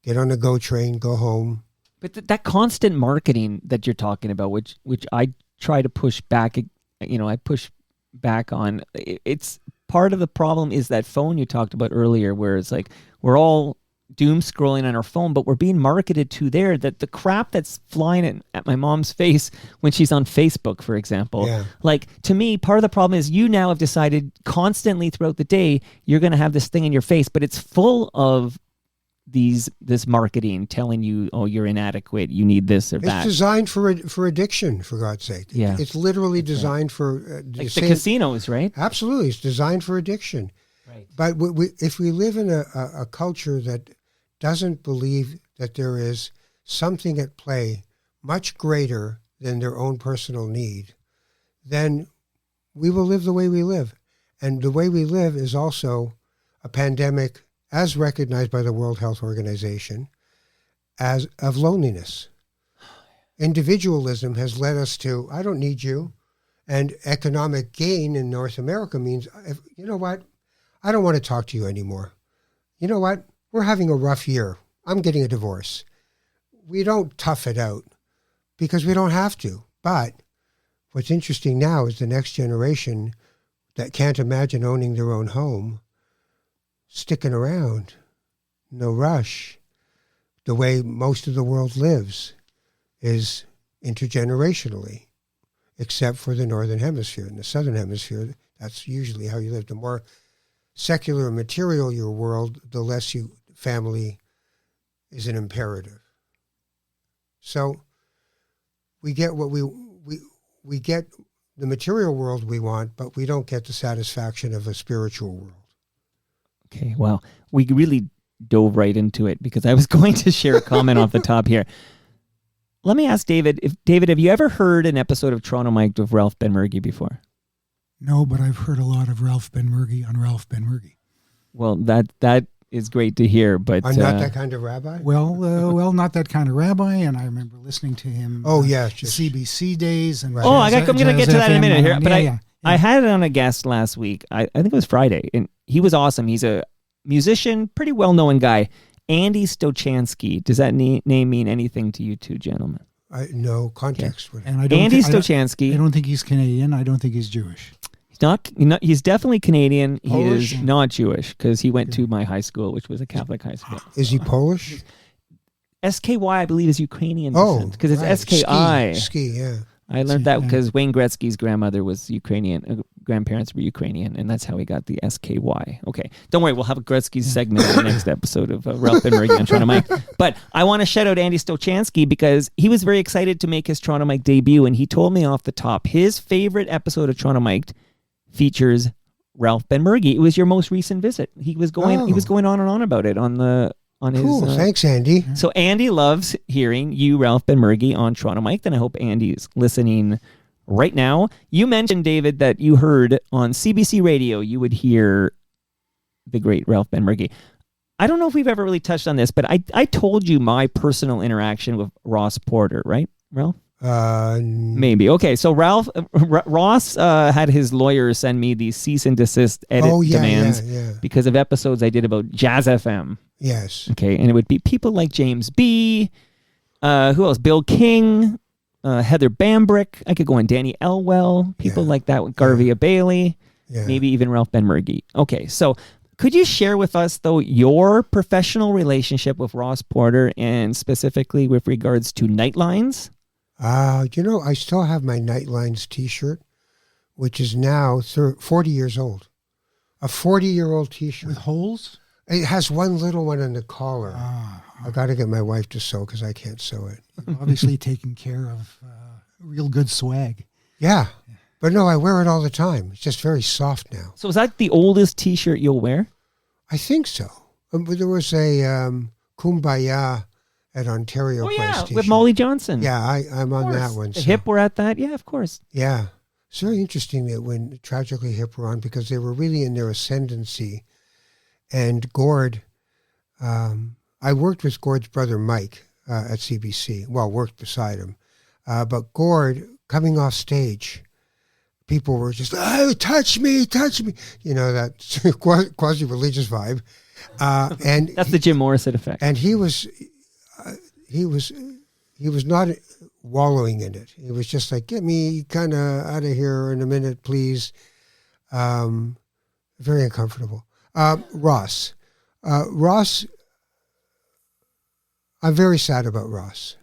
get on a GO train, go home. But that constant marketing that you're talking about, which I try to push back, I push back on. It's part of the problem is that phone you talked about earlier, where it's like we're all doom scrolling on our phone, but we're being marketed to there that the crap that's flying at my mom's face when she's on Facebook, for example. Yeah. Like, to me, part of the problem is you now have decided constantly throughout the day you're going to have this thing in your face, but it's full of this marketing telling you, oh, you're inadequate, you need this or that. It's designed for addiction, for God's sake. Yeah. It's literally designed for like the casinos, right? Absolutely, it's designed for addiction. Right. But if we live in a culture that doesn't believe that there is something at play much greater than their own personal need, then we will live the way we live. And the way we live is also a pandemic, as recognized by the World Health Organization, as of loneliness. Individualism has led us to, I don't need you. And economic gain in North America means, you know what? I don't want to talk to you anymore. You know what? We're having a rough year. I'm getting a divorce. We don't tough it out because we don't have to. But what's interesting now is the next generation that can't imagine owning their own home, sticking around, no rush. The way most of the world lives is intergenerationally, except for the Northern Hemisphere. In the Southern Hemisphere, that's usually how you live. The more secular and material your world, the less family is an imperative. So we get what we get the material world we want, but we don't get the satisfaction of a spiritual world. Okay, well, we really dove right into it because I was going to share a comment off the top here. Let me ask David, have you ever heard an episode of Toronto Mike with Ralph Benmergui before? No, but I've heard a lot of Ralph Benmergui on Ralph Benmergui. Well, that is great to hear, but I'm not that kind of rabbi. Well, not that kind of rabbi, and I remember listening to him. Oh yeah, CBC days and. Right. I'm going to get to that in a minute here. But yeah. I had it on a guest last week. I think it was Friday, and he was awesome. He's a musician, pretty well-known guy. Andy Stochansky. Does that name mean anything to you two gentlemen? No context. Okay. And Andy Stochansky. I don't think he's Canadian. I don't think he's Jewish. He's definitely Canadian. Polish? He is not Jewish because he went to my high school, which was a Catholic high school. Is he Polish? SKY, I believe, is Ukrainian Oh, descent because it's right. SKI. Ski, yeah. I learned that because Wayne Gretzky's grandmother was Ukrainian. Grandparents were Ukrainian, and that's how he got the SKY. Okay, don't worry. We'll have a Gretzky segment in the next episode of Ralph Benmergui on Toronto Mike. But I want to shout out Andy Stochansky because he was very excited to make his Toronto Mike debut, and he told me off the top his favorite episode of Toronto Mike features Ralph Benmergui. It was your most recent visit. He was going on and on about it on his. Cool. Thanks, Andy. So Andy loves hearing you, Ralph Benmergui, on Toronto Mike. Then I hope Andy is listening right now. You mentioned, David, that you heard on CBC Radio you would hear the great Ralph Benmergui. I don't know if we've ever really touched on this, but I told you my personal interaction with Ross Porter, right, Ralph? Maybe. Okay, so Ross had his lawyer send me the cease and desist edit demands because of episodes I did about Jazz FM. Yes. Okay, and it would be people like James B., who else? Bill King, Heather Bambrick. I could go on Danny Elwell, people like that, Garvia Bailey, maybe even Ralph Benmergui. Okay, so could you share with us, though, your professional relationship with Ross Porter and specifically with regards to Nightlines? I still have my Nightlines T-shirt, which is now 40 years old. A 40-year-old T-shirt. With holes? It has one little one on the collar. I got to get my wife to sew because I can't sew it. Obviously taking care of real good swag. Yeah. But no, I wear it all the time. It's just very soft now. So is that the oldest T-shirt you'll wear? I think so. There was a Kumbaya at Ontario Place T-shirt. With Molly Johnson. Yeah, I'm on that one. The Hip were at that? Yeah, of course. Yeah. It's very interesting that when Tragically Hip were on because they were really in their ascendancy. And Gord, I worked with Gord's brother Mike at CBC. Well, worked beside him. But Gord, coming off stage, people were just, oh, touch me. You know, that quasi-religious vibe. And That's the Jim Morrison effect. And he was not wallowing in it. He was just like, get me kind of out of here in a minute, please. Very uncomfortable. Ross, I'm very sad about Ross.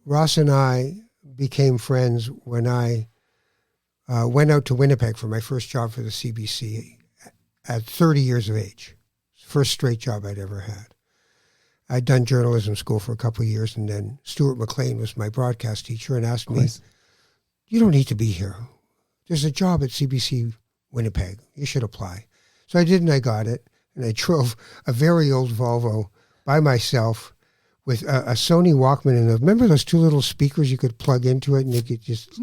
Ross and I became friends when I went out to Winnipeg for my first job for the CBC at 30 years of age. First straight job I'd ever had. I'd done journalism school for a couple of years, and then Stuart McLean was my broadcast teacher and asked me, you don't need to be here. There's a job at CBC Winnipeg. You should apply. So I did, and I got it. And I drove a very old Volvo by myself with a Sony Walkman. And remember those two little speakers you could plug into it, and you could just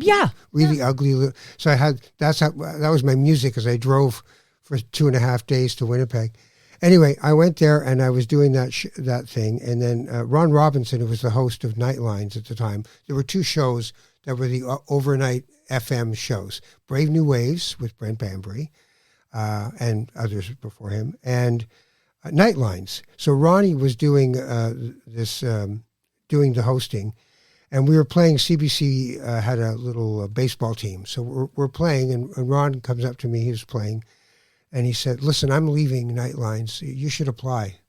really ugly. So that was my music as I drove for 2.5 days to Winnipeg. Anyway, I went there and I was doing that thing. And then Ron Robinson, who was the host of Nightlines at the time, there were two shows that were the overnight FM shows. Brave New Waves with Brent Bambury and others before him, and Nightlines. So Ronnie was doing doing the hosting, and we were playing. CBC had a little baseball team. So we're playing, and Ron comes up to me, he was playing, and he said, listen, I'm leaving Nightlines. You should apply.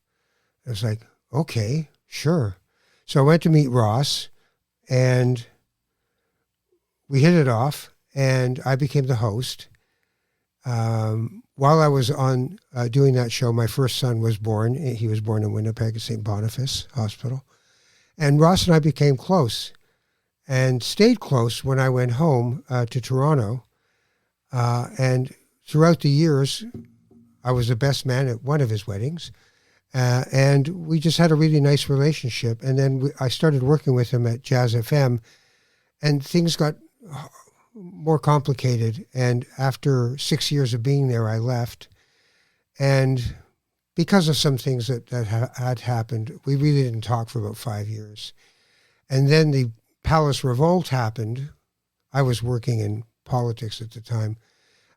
I was like, okay, sure. So I went to meet Ross, and we hit it off, and I became the host. While I was on doing that show, my first son was born. He was born in Winnipeg at St. Boniface Hospital. And Ross and I became close and stayed close when I went home to Toronto. And throughout the years, I was the best man at one of his weddings. And we just had a really nice relationship. And then I started working with him at Jazz FM, and things got more complicated. And after 6 years of being there, I left. And because of some things that had happened, we really didn't talk for about 5 years. And then the Palace Revolt happened. I was working in politics at the time.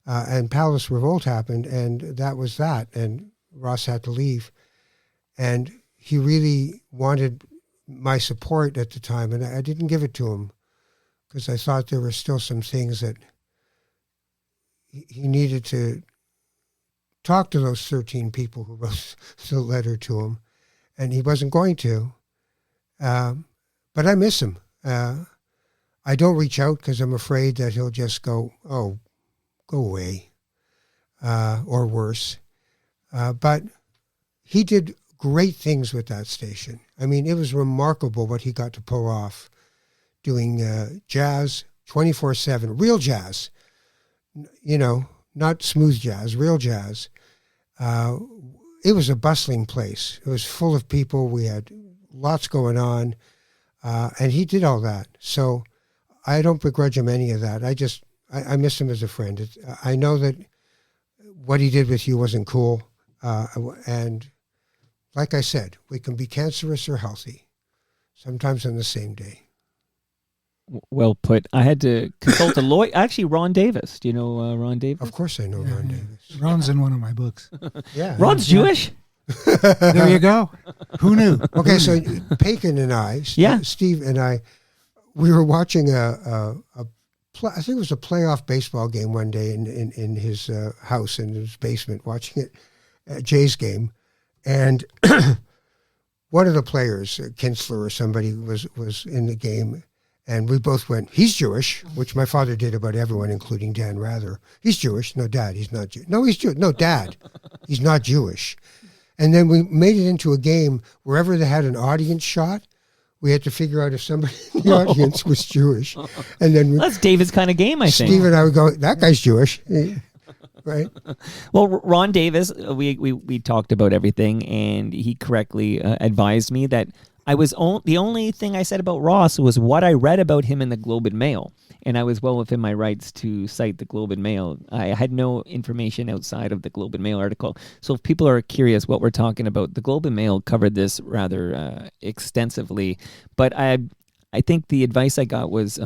And Palace Revolt happened, and that was that. And Ross had to leave. And he really wanted my support at the time, and I didn't give it to him because I thought there were still some things that he needed to talk to those 13 people who wrote the letter to him, and he wasn't going to. But I miss him. I don't reach out because I'm afraid that he'll just go, oh, go away, or worse. But he did great things with that station. I mean, it was remarkable what he got to pull off, doing jazz 24/7, real jazz, you know, not smooth jazz, real jazz. It was a bustling place. It was full of people. We had lots going on, and he did all that. So I don't begrudge him any of that. I miss him as a friend. I know that what he did with you wasn't cool, and like I said, we can be cancerous or healthy, sometimes on the same day. Well put. I had to consult a lawyer. Actually, Ron Davis. Do you know Ron Davis? Of course I know Ron Davis. Ron's in one of my books. Yeah. Ron's Jewish? There you go. Who knew? Okay, so Paikin and I, Steve and I, we were watching I think it was a playoff baseball game one day in his house, in his basement, watching it, Jays game. And one of the players, Kinsler or somebody, was in the game, and we both went, he's Jewish, which my father did about everyone, including Dan Rather. He's Jewish. No, Dad, he's not Jewish. No, he's Jewish. No, Dad, he's not Jewish. And then we made it into a game wherever they had an audience shot, we had to figure out if somebody in the audience was Jewish. And then that's David's kind of game, I think. Steve and I would go, that guy's Jewish. Right. Well, Ron Davis, we talked about everything, and he correctly advised me that The only thing I said about Ross was what I read about him in the Globe and Mail, and I was well within my rights to cite the Globe and Mail. I had no information outside of the Globe and Mail article. So if people are curious what we're talking about, the Globe and Mail covered this rather extensively. But I think the advice I got was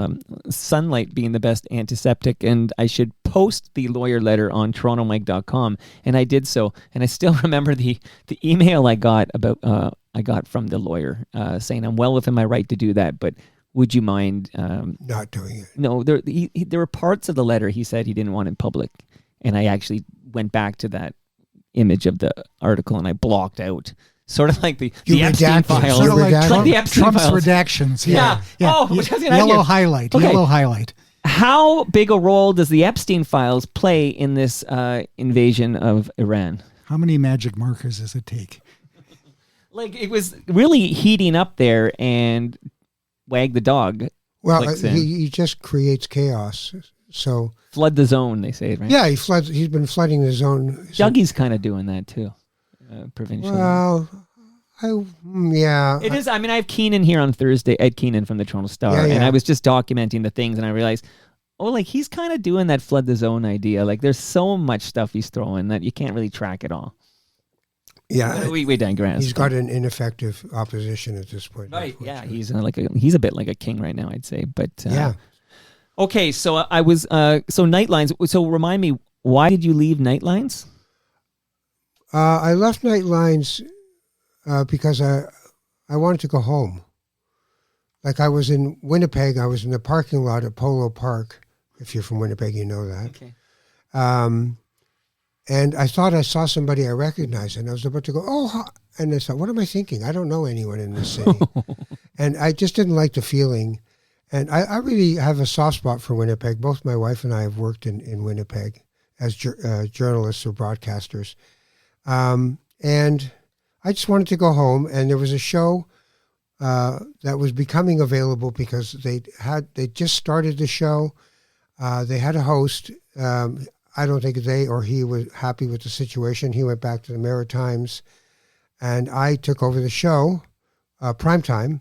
sunlight being the best antiseptic, and I should post the lawyer letter on torontomike.com, and I did so. And I still remember the email I got from the lawyer saying I'm well within my right to do that, but would you mind not doing it? No, there were parts of the letter he said he didn't want in public, and I actually went back to that image of the article and I blocked out. Sort of like the Epstein files. Sort of like the Epstein Trump's files. redactions. Yeah. Oh, yellow highlight. Okay. Yellow highlight. How big a role does the Epstein files play in this invasion of Iran? How many magic markers does it take? Like, it was really heating up there, and wag the dog. Well, he just creates chaos. So flood the zone, they say, right? Yeah, he's been flooding the zone. Dougie's kind of doing that too, provincially. Well, yeah. It is. I mean, I have Keenan here on Thursday, Ed Keenan from the Toronto Star, and I was just documenting the things, and I realized, he's kind of doing that flood the zone idea. Like, there's so much stuff he's throwing that you can't really track it all. Yeah, we digress. He's got an ineffective opposition at this point. Right? Yeah, he's a bit like a king right now, I'd say. But yeah. Okay, so I was so Nightlines. So remind me, why did you leave Nightlines? I left Nightlines because I wanted to go home. Like, I was in Winnipeg. I was in the parking lot at Polo Park. If you're from Winnipeg, you know that. Okay. And I thought I saw somebody I recognized, and I was about to go, and I thought, what am I thinking? I don't know anyone in this city. And I just didn't like the feeling. And I really have a soft spot for Winnipeg. Both my wife and I have worked in Winnipeg as journalists or broadcasters. And I just wanted to go home, and there was a show that was becoming available because they just started the show. They had a host. I don't think they or he was happy with the situation. He went back to the Maritimes, and I took over the show, primetime,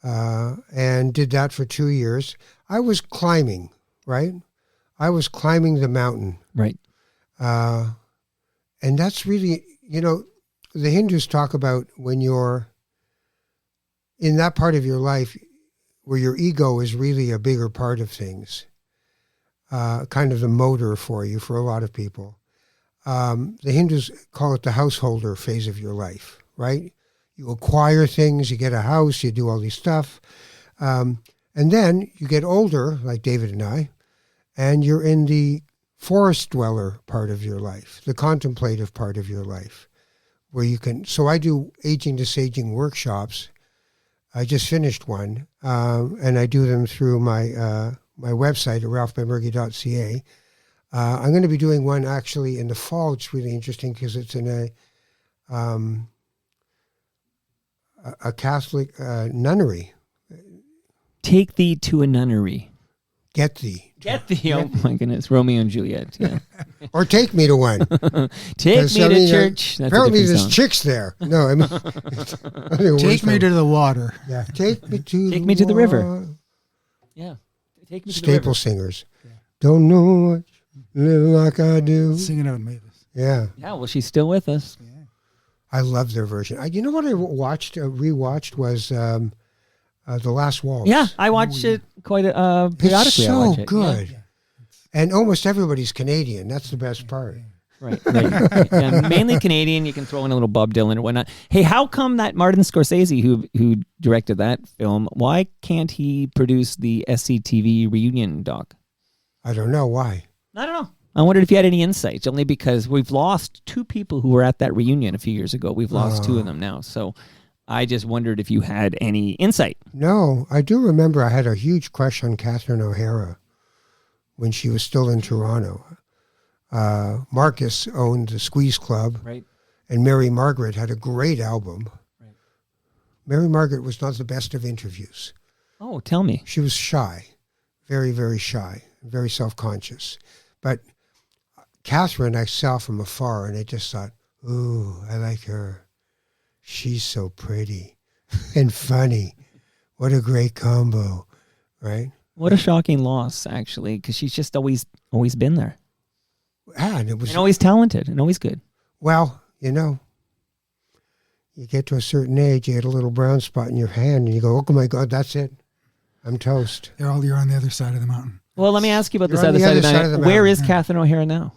and did that for 2 years. I was climbing, right? I was climbing the mountain. Right. And that's really, the Hindus talk about when you're in that part of your life where your ego is really a bigger part of things. Kind of the motor for you, for a lot of people. The Hindus call it the householder phase of your life, right? You acquire things, you get a house, you do all these stuff. And then you get older, like David and I, and you're in the forest dweller part of your life, the contemplative part of your life, where you can... So I do aging to saging workshops. I just finished one, and I do them through my website at ralphbenmergui.ca. I'm going to be doing one actually in the fall. It's really interesting because it's in a Catholic nunnery. Take thee to a nunnery. Get thee. Oh my goodness, Romeo and Juliet. Yeah. Or take me to one. Take me to church. That's apparently there's song. chicks there. No, I mean, take me to the water. Yeah, take me to the river. Yeah. Take me to the river. Staple singers. Yeah. Don't know what live like I do. Singing out Mavis. Yeah. Yeah, well, she's still with us. Yeah. I love their version. You know what I rewatched was The Last Waltz. Yeah, I watched it quite periodically. It's so good. Yeah. And almost everybody's Canadian. That's the best part. Yeah. Right. Yeah, mainly Canadian. You can throw in a little Bob Dylan or whatnot. Hey, how come that Martin Scorsese, who directed that film, why can't he produce the SCTV reunion doc? I don't know why. I don't know. I wondered if you had any insights, only because we've lost two people who were at that reunion a few years ago. We've lost two of them now. So I just wondered if you had any insight. No, I do remember I had a huge crush on Catherine O'Hara when she was still in Toronto. Marcus owned the Squeeze Club, right? And Mary Margaret had a great album. Right. Mary Margaret was not the best of interviews. Oh, tell me. She was shy, very, very shy, very self-conscious. But Catherine, I saw from afar, and I just thought, ooh, I like her. She's so pretty. and funny. What a great combo, right? What a shocking loss, actually, because she's just always been there. And it was always talented and always good. Well, you get to a certain age, you get a little brown spot in your hand, and you go, oh my God, that's it. I'm toast. You're on the other side of the mountain. Well, let me ask you about You're this on other the side other of side the of the Where mountain. is Catherine O'Hara now?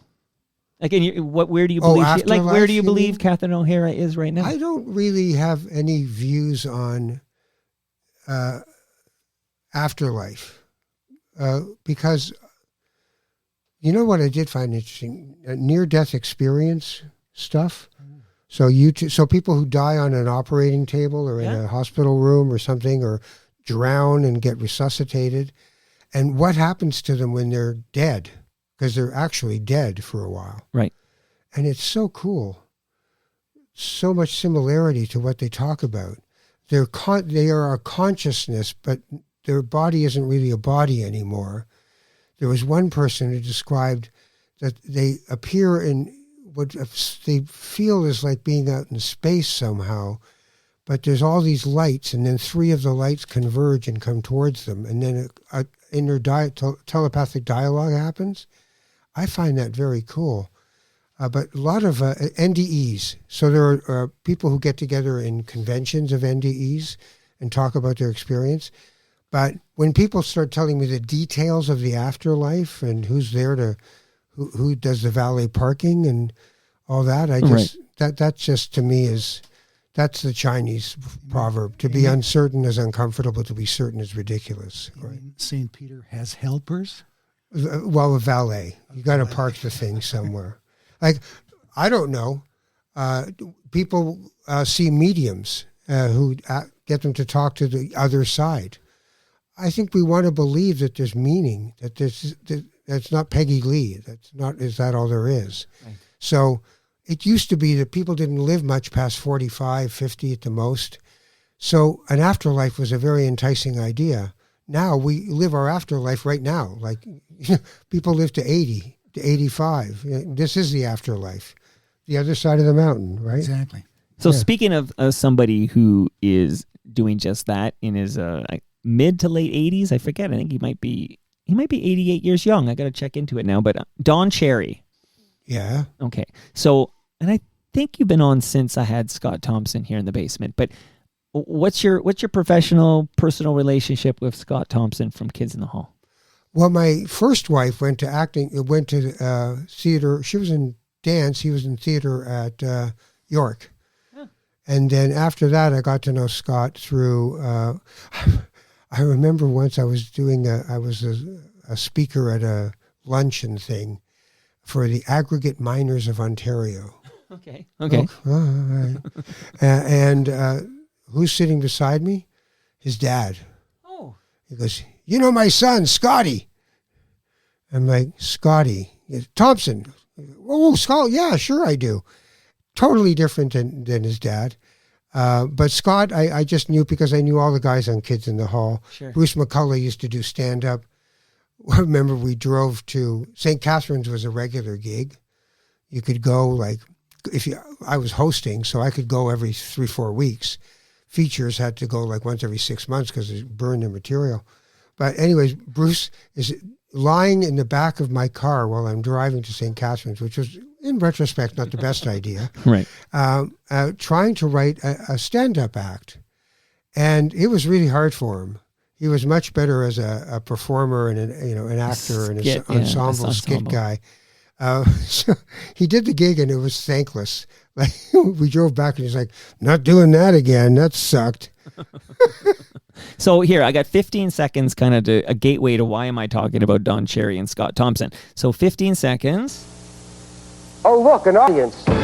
Like, where do you believe? Where do you afterlife, believe you mean? Catherine O'Hara is right now? I don't really have any views on afterlife because you know what I did find interesting? Near-death experience stuff. So so people who die on an operating table or in a hospital room or something, or drown and get resuscitated, and what happens to them when they're dead, because they're actually dead for a while. Right. And it's so cool. So much similarity to what they talk about. They are a consciousness, but their body isn't really a body anymore. There was one person who described that they appear in what they feel is like being out in space somehow, but there's all these lights, and then 3 of the lights converge and come towards them, and then telepathic dialogue happens. I find that very cool. But a lot of NDEs. So there are people who get together in conventions of NDEs and talk about their experience. But when people start telling me the details of the afterlife and who's there who does the valet parking and all that, that just to me that's the Chinese proverb. To be uncertain is uncomfortable, to be certain is ridiculous. Right? St. Peter has helpers? Well, a valet. You got to park the thing somewhere. Like, I don't know. People see mediums who get them to talk to the other side. I think we want to believe that there's meaning, that that's not Peggy Lee. Is that all there is? Right. So it used to be that people didn't live much past 45, 50 at the most. So an afterlife was a very enticing idea. Now we live our afterlife right now. Like, people live to 80. To 85. This is the afterlife, the other side of the mountain, right? Exactly. So speaking of somebody who is doing just that in his mid to late 80s, I forget. I think he might be 88 years young. I got to check into it now. But Don Cherry. Yeah. Okay. So, and I think you've been on since I had Scott Thompson here in the basement. But what's your personal relationship with Scott Thompson from Kids in the Hall? Well, my first wife went to theater. She was in dance. He was in theater at York. Huh. And then after that, I got to know Scott through, I remember once I was a speaker at a luncheon thing for the Aggregate Miners of Ontario. Okay. All right. And who's sitting beside me? His dad. Oh. He goes, you know my son, Scotty. I'm like, Scotty. Thompson. Oh, Scott, yeah, sure I do. Totally different than his dad. But Scott, I just knew because I knew all the guys on Kids in the Hall. Sure. Bruce McCullough used to do stand-up. I remember we drove to St. Catharines was a regular gig. You could go I was hosting, so I could go every 3-4 weeks. Features had to go once every 6 months because they burned their material. But anyways, Bruce is lying in the back of my car while I'm driving to St. Catharines, which was, in retrospect, not the best idea. Right. Trying to write a stand-up act. And it was really hard for him. He was much better as a performer and an actor and an ensemble skit guy. So he did the gig and it was thankless. We drove back and he's like, not doing that again. That sucked. So here, I got 15 seconds, kind of a gateway to why am I talking about Don Cherry and Scott Thompson. So 15 seconds. Oh, look, an audience. Join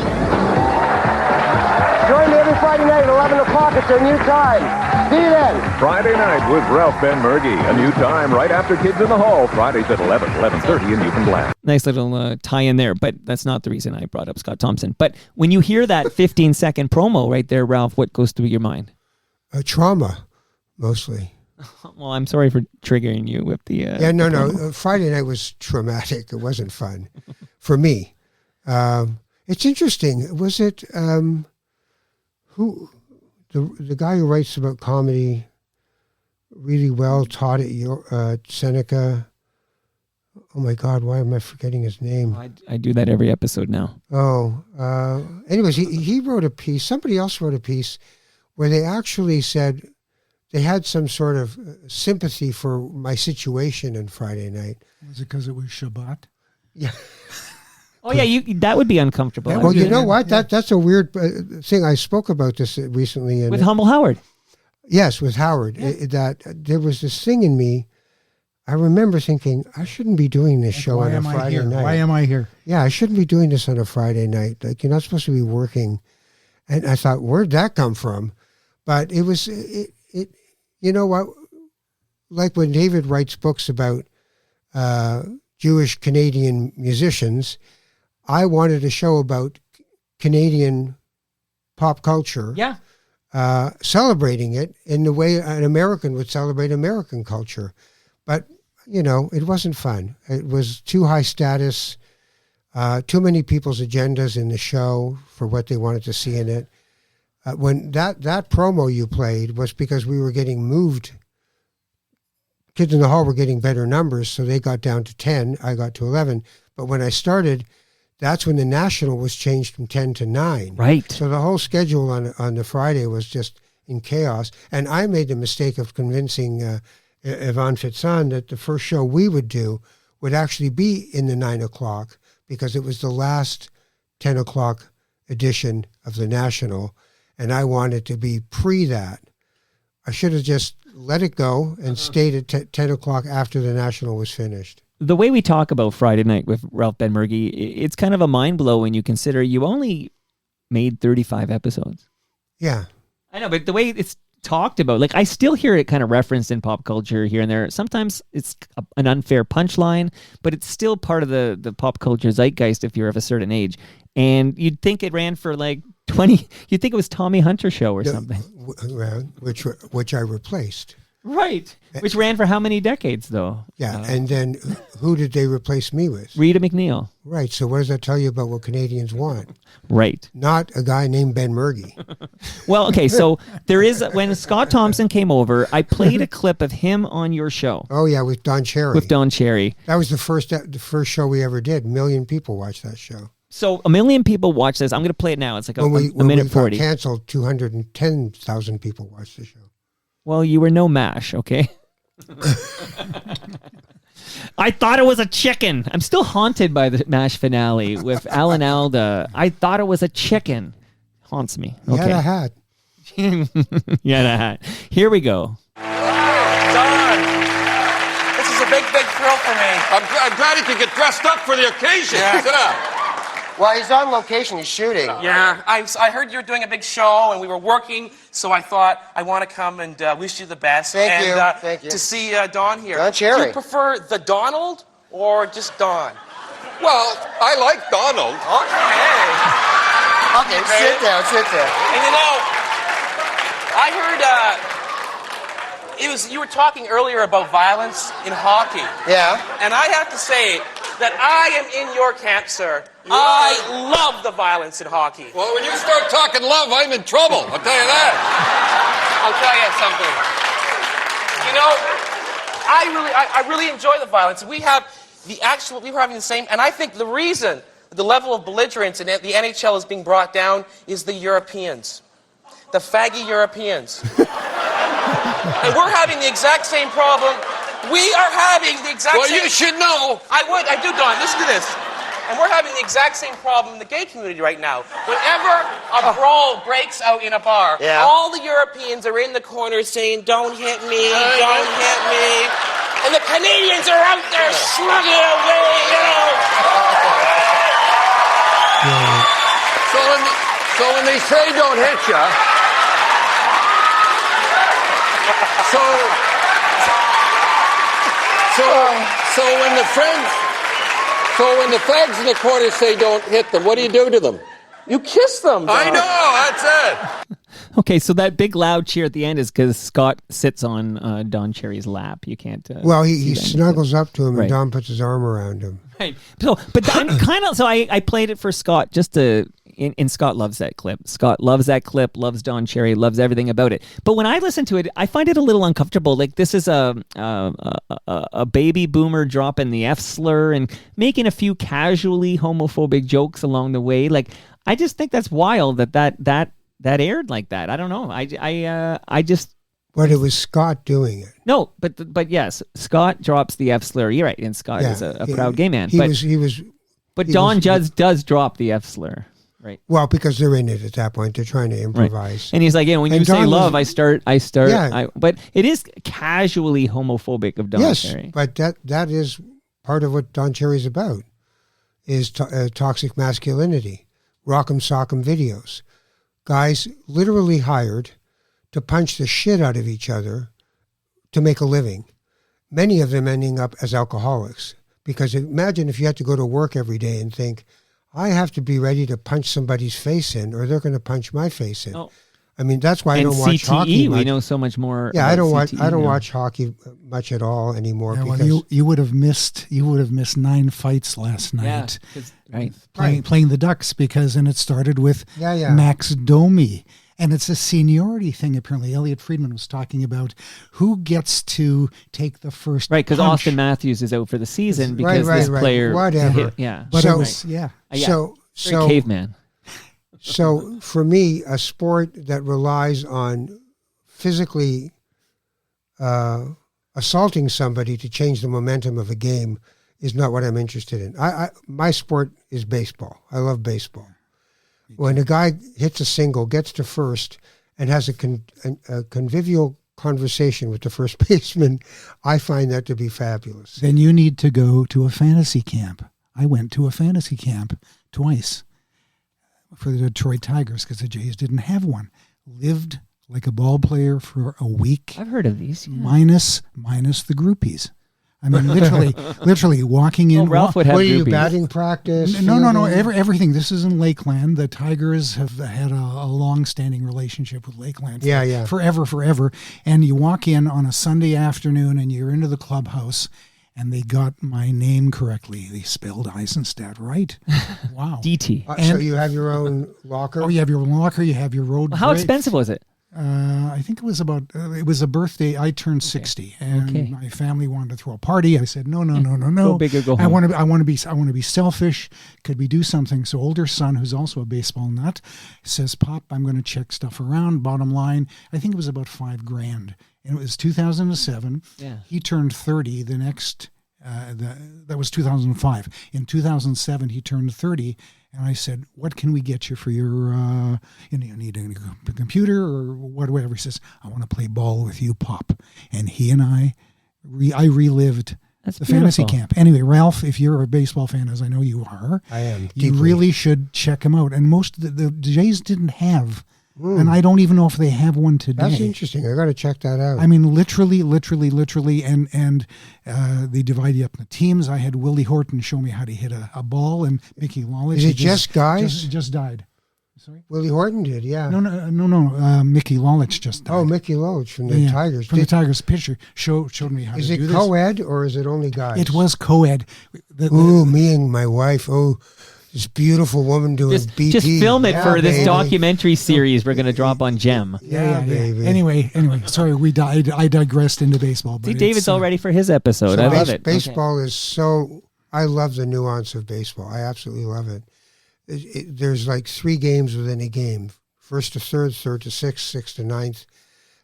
me every Friday night at 11 o'clock. It's a new time. See you then. Friday night with Ralph Benmergui. A new time right after Kids in the Hall. Fridays at 11:30 in Newfoundland. Nice little tie in there, but that's not the reason I brought up Scott Thompson. But when you hear that 15-second promo right there, Ralph, what goes through your mind? Trauma, mostly. Well, I'm sorry for triggering you with the... No. Friday night was traumatic. It wasn't fun for me. It's interesting. Was it the the guy who writes about comedy really well, taught at Seneca. Oh my God, why am I forgetting his name? I do that every episode now. Anyways, he wrote a piece. Somebody else wrote a piece where they actually said they had some sort of sympathy for my situation on Friday night. Was it because it was Shabbat? Yeah. Oh yeah, that would be uncomfortable. Well, you know what? That's a weird thing. I spoke about this recently with Humble Howard. Yes, with Howard. Yeah. That there was this thing in me. I remember thinking I shouldn't be doing this show on a Friday night. Why am I here? Yeah, I shouldn't be doing this on a Friday night. Like, you're not supposed to be working. And I thought, where'd that come from? But it was it. You know what? Like when David writes books about Jewish Canadian musicians, I wanted a show about Canadian pop culture. Yeah. Celebrating it in the way an American would celebrate American culture. But, it wasn't fun. It was too high status, too many people's agendas in the show for what they wanted to see in it. When that promo you played was because we were getting moved. Kids in the Hall were getting better numbers, so they got down to 10. I got to 11. But when I started, that's when the National was changed from 10 to 9. Right. So the whole schedule on the Friday was just in chaos. And I made the mistake of convincing Yvonne Fitzon that the first show we would do would actually be in the 9 o'clock because it was the last 10 o'clock edition of the National, and I wanted to be pre that. I should have just let it go and stayed at 10 o'clock after the National was finished. The way we talk about Friday night with Ralph Benmergui, it's kind of a mind blow when you consider you only made 35 episodes. Yeah. I know, but the way it's talked about, like I still hear it kind of referenced in pop culture here and there. Sometimes it's an unfair punchline, but it's still part of the pop culture zeitgeist if you're of a certain age. And you'd think it ran for like 20, you'd think it was Tommy Hunter show or something. Which I replaced. Right. Which ran for how many decades though? Yeah, and then who did they replace me with? Rita McNeil. Right, so what does that tell you about what Canadians want? Right. Not a guy named Benmergui. Well, okay, so there is, when Scott Thompson came over, I played a clip of him on your show. Oh yeah, with Don Cherry. With Don Cherry. That was the first show we ever did. 1 million people watched that show. So 1 million people watch this. I'm going to play it now. It's like a minute when we 40. Got canceled, 210,000 people watched the show. Well, you were no MASH, okay? I thought it was a chicken. I'm still haunted by the MASH finale with Alan Alda. I thought it was a chicken. Haunts me. Okay. You had a hat. You had a hat. Here we go. Don, this is a big, big thrill for me. I'm glad he could get dressed up for the occasion. Yeah. Sit down. Well, he's on location. He's shooting. Yeah, I heard you were doing a big show, and we were working, so I thought I want to come and wish you the best. Thank you. Thank you. To see Don here. Don Cherry. Do you prefer the Donald or just Don? Well, I like Donald. Okay, sit down. And I heard you were talking earlier about violence in hockey. Yeah. And I have to say that I am in your camp, sir. I love the violence in hockey. Well, when you start talking love, I'm in trouble. I'll tell you that. I'll tell you something. I really enjoy the violence. We were having the same, and I think the reason the level of belligerence in the NHL is being brought down is the Europeans. The faggy Europeans. And we're having the exact same problem. We are having the exact same... Well, you should know. I do, Don. Listen to this. And we're having the exact same problem in the gay community right now. Whenever a brawl breaks out in a bar, all the Europeans are in the corner saying, "Don't hit me, don't hit me." And the Canadians are out there slugging away, So when they say don't hit ya, So when the fags in the corner say don't hit them, what do you do to them? You kiss them, Don. I know, that's it. Okay, so that big loud cheer at the end is because Scott sits on Don Cherry's lap. You can't. Well, he snuggles up to him, and Don puts his arm around him. Right. So, but I'm kind of. So I played it for Scott just to and Scott loves that clip. Scott loves that clip, loves Don Cherry, loves everything about it. But when I listen to it, I find it a little uncomfortable. Like this is a baby boomer dropping the F slur and making a few casually homophobic jokes along the way. Like I just think that's wild that aired like that. I don't know. I just. But it was Scott doing it. No, but yes, Scott drops the F slur. You're right, and Scott is a proud gay man. But Don does drop the F slur, right? Well, because they're in it at that point, they're trying to improvise. Right. And he's like, when you say love, I start. Yeah. But it is casually homophobic of Don Cherry. Yes, but that is part of what Don Cherry's about, is toxic masculinity, rock'em sock'em videos, guys literally hired to punch the shit out of each other to make a living. Many of them ending up as alcoholics. Because imagine if you had to go to work every day and think, I have to be ready to punch somebody's face in or they're going to punch my face in. Oh. I mean, that's why I don't watch hockey much. We know so much more. Yeah, I don't watch hockey much at all anymore. Yeah, because well, you would have missed 9 fights last night. Yeah, playing the Ducks and it started with Max Domi. And it's a seniority thing, apparently. Elliot Friedman was talking about who gets to take the first Right, because Austin Matthews is out for the season because this player... Whatever. But so, it was, so caveman. So for me, a sport that relies on physically assaulting somebody to change the momentum of a game is not what I'm interested in. My sport is baseball. I love baseball. When a guy hits a single, gets to first, and has a convivial conversation with the first baseman, I find that to be fabulous. Then you need to go to a fantasy camp. I went to a fantasy camp twice for the Detroit Tigers because the Jays didn't have one. Lived like a ball player for a week. I've heard of these. Yeah. Minus the groupies. I mean, literally walking in. Ralph would have you batting practice? No. Everything. This is in Lakeland. The Tigers have had a long-standing relationship with Lakeland. Forever. And you walk in on a Sunday afternoon, and you're into the clubhouse, and they got my name correctly. They spelled Eisenstadt right. Wow. DT. So you have your own locker? Oh, you have your own locker. You have your road. How expensive was it? I think it was it was a birthday. I turned 60 and my family wanted to throw a party. I said, no. Go big or go home. I want to be selfish. Could we do something? So older son, who's also a baseball nut, says, Pop, I'm going to check stuff around. Bottom line, I think it was about $5,000. And it was 2007. Yeah. He turned 30 the next, that was 2005. In 2007, he turned 30. And I said, what can we get you for your, you need a computer or whatever? He says, I want to play ball with you, Pop. And he and I relived the fantasy camp. Anyway, Ralph, if you're a baseball fan, as I know you are, I am. You really should check him out. And most of the Jays didn't have, and I don't even know if they have one today. That's interesting. I got to check that out. I mean, literally, and they divide you up into teams. I had Willie Horton show me how to hit a ball, and Mickey Lolich. Is it just guys? Just died. Sorry? Willie Horton did, yeah. No. Mickey Lolich just died. Oh, Mickey Lolich from the Tigers. From the Tigers pitcher showed me how to do this. Is it co-ed or is it only guys? It was co-ed. Me and my wife, this beautiful woman doing BT. Just film it for this documentary series we're going to drop on Gem. Yeah, baby. Anyway, sorry, I digressed into baseball. But see, David's all ready for his episode. I love it. Baseball is so... I love the nuance of baseball. I absolutely love it. There's like 3 games within a game. First to third, third to sixth, sixth to ninth.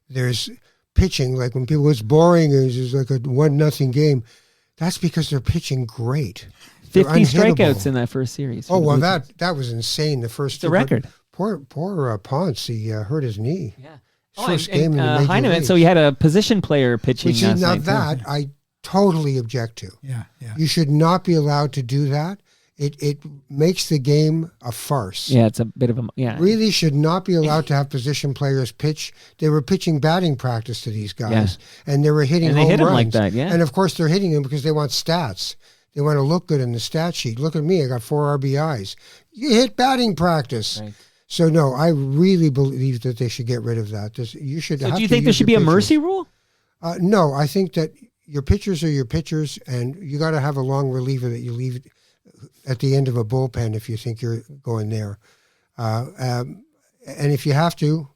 There's pitching. Like when people, it's boring, it's like a 1-0 game. That's because they're pitching great. 50 strikeouts in that first series. Oh, well, that was insane. The first the record. Poor Ponce, he hurt his knee. Yeah. First game in the major Heineman, leagues. So you had a position player pitching. Now that I totally object to. Yeah. You should not be allowed to do that. It makes the game a farce. Yeah, it's a bit of a Really should not be allowed to have position players pitch. They were pitching batting practice to these guys, and they were hitting home runs. Hit them like that, yeah. And of course, they're hitting them because they want stats. They want to look good in the stat sheet. Look at me, I got 4 RBIs. You hit batting practice. Right. So no, I really believe that they should get rid of that. You should. So do you think there should be a mercy rule? No, I think that your pitchers are your pitchers, and you got to have a long reliever that you leave at the end of a bullpen if you think you're going there. And if you have to,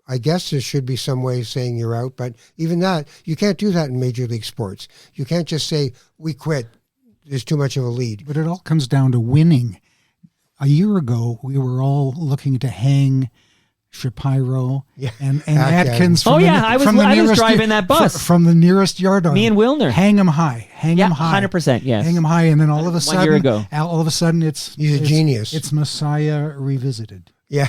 I guess there should be some way of saying you're out, but even that, you can't do that in Major League sports. You can't just say, we quit. There's too much of a lead. But it all comes down to winning. A year ago, we were all looking to hang Shapiro and Atkins. I was driving that bus from the nearest yard. Me and Wilner. Hang him high. Hang him high. 100%. Yes. Hang him high, and then all of a sudden, 1 year ago. He's a genius. It's Messiah revisited. Yeah,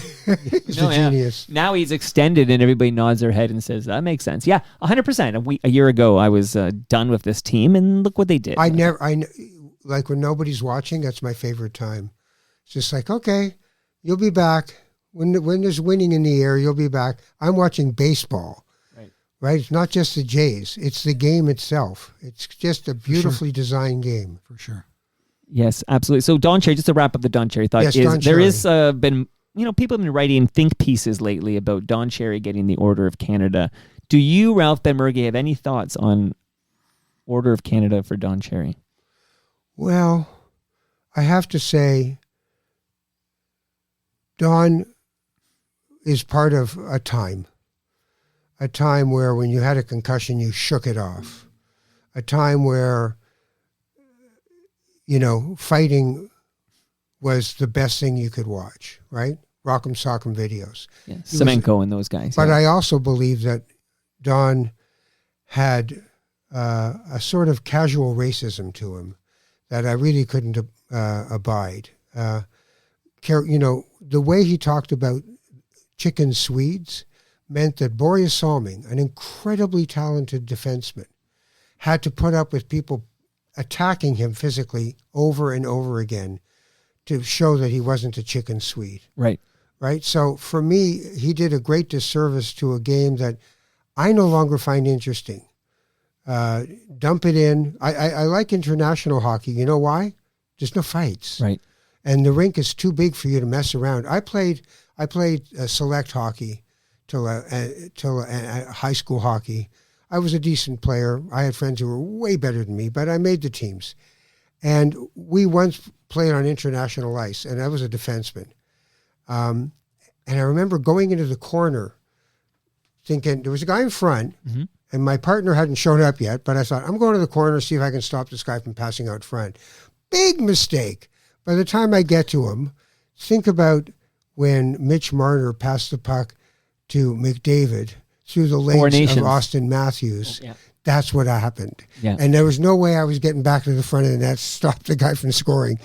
he's a genius. Now he's extended, and everybody nods their head and says that makes sense. Yeah, 100%. A year ago, I was done with this team, and look what they did. Like when nobody's watching. That's my favorite time. It's just like, okay, you'll be back when there's winning in the air. You'll be back. I'm watching baseball. Right. It's not just the Jays. It's the game itself. It's just a beautifully designed game. For sure. Yes, absolutely. So Don Cherry, just to wrap up the Don Cherry thought, there is been, people have been writing think pieces lately about Don Cherry getting the Order of Canada. Do you, Ralph Benmergui, have any thoughts on Order of Canada for Don Cherry? Well, I have to say, Don is part of a time where when you had a concussion, you shook it off. A time where, fighting was the best thing you could watch, right? Rock'em Sock'em videos. Yeah, Semenko and those guys. But I also believe that Don had a sort of casual racism to him that I really couldn't abide. The way he talked about chicken Swedes meant that Börje Salming, an incredibly talented defenseman, had to put up with people attacking him physically over and over again to show that he wasn't a chicken Swede. Right. Right? So for me, he did a great disservice to a game that I no longer find interesting. Dump it in. I like international hockey. You know why? There's no fights. Right. And the rink is too big for you to mess around. I played select hockey till high school hockey. I was a decent player. I had friends who were way better than me, but I made the teams. And we once played on international ice, and I was a defenseman. And I remember going into the corner thinking, there was a guy in front, and my partner hadn't shown up yet, but I thought, I'm going to the corner to see if I can stop this guy from passing out front. Big mistake. By the time I get to him, think about when Mitch Marner passed the puck to McDavid through the legs of Austin Matthews. Yeah. That's what happened. Yeah. And there was no way I was getting back to the front of the net to stop the guy from scoring.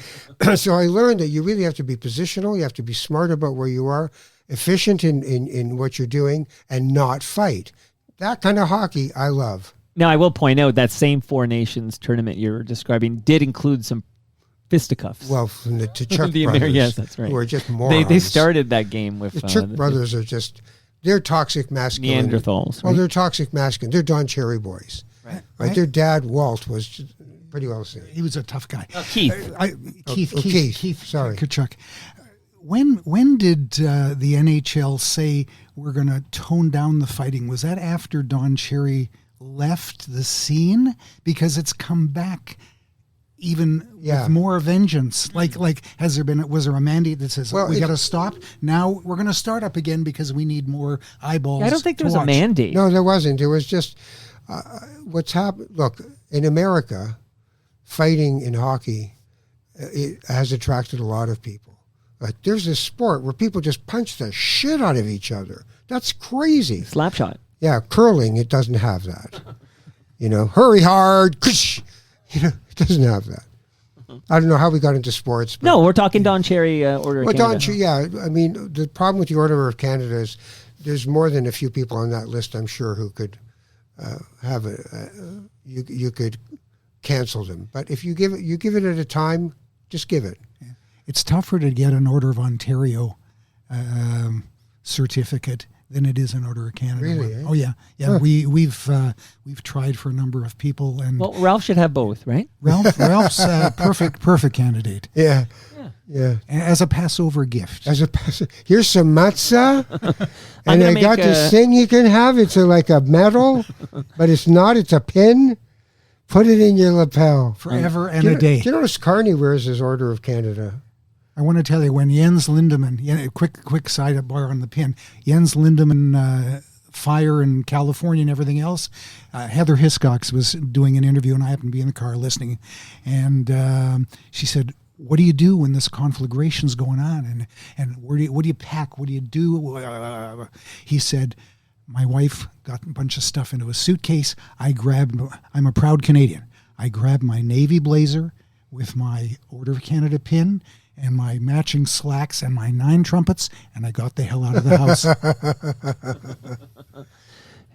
So I learned that you really have to be positional. You have to be smart about where you are, efficient in what you're doing, and not fight. That kind of hockey I love. Now, I will point out that same Four Nations tournament you're describing did include some fisticuffs. Well, from the Tkachuk brothers, yes, that's right. who are just morons. They started that game with... The Tkachuk brothers are just... They're toxic masculine. Neanderthals. Right? Well, they're toxic masculine. They're Don Cherry boys. Right. Their dad, Walt, was just pretty well seen. He was a tough guy. Keith. Keith. Sorry. Tkachuk. When did the NHL say we're going to tone down the fighting? Was that after Don Cherry left the scene? Because it's come back even with more vengeance. Like was there a mandate that says we got to stop? Now we're going to start up again because we need more eyeballs. I don't think there was a mandate. No, there wasn't. It was just what's happened. Look, in America, fighting in hockey it has attracted a lot of people. Like there's this sport where people just punch the shit out of each other. That's crazy. Slap shot. Yeah, curling, it doesn't have that. Hurry hard. It doesn't have that. I don't know how we got into sports. No, we're talking Don Cherry Order of Canada. I mean, the problem with the Order of Canada is there's more than a few people on that list, I'm sure, who could have you could cancel them. But if you give it at a time, just give it. Yeah. It's tougher to get an Order of Ontario certificate than it is an Order of Canada. Really? Eh? Oh yeah. Huh. We've tried for a number of people, and Ralph should have both, right? Ralph's perfect candidate. Yeah. As a Passover gift. Here's some matzah, and I got this thing you can have. It's like a medal, but it's not. It's a pin. Put it in your lapel forever and a day. Do you notice Carney wears his Order of Canada? want to tell you, when Jens Lindemann, quick side bar on the pin, Jens Lindemann fire in California and everything else, Heather Hiscox was doing an interview, and I happened to be in the car listening, and she said, what do you do when this conflagration's going on? And what do you pack? What do you do? He said, my wife got a bunch of stuff into a suitcase. I'm a proud Canadian. I grabbed my Navy blazer with my Order of Canada pin and my matching slacks and my 9 trumpets, and I got the hell out of the house.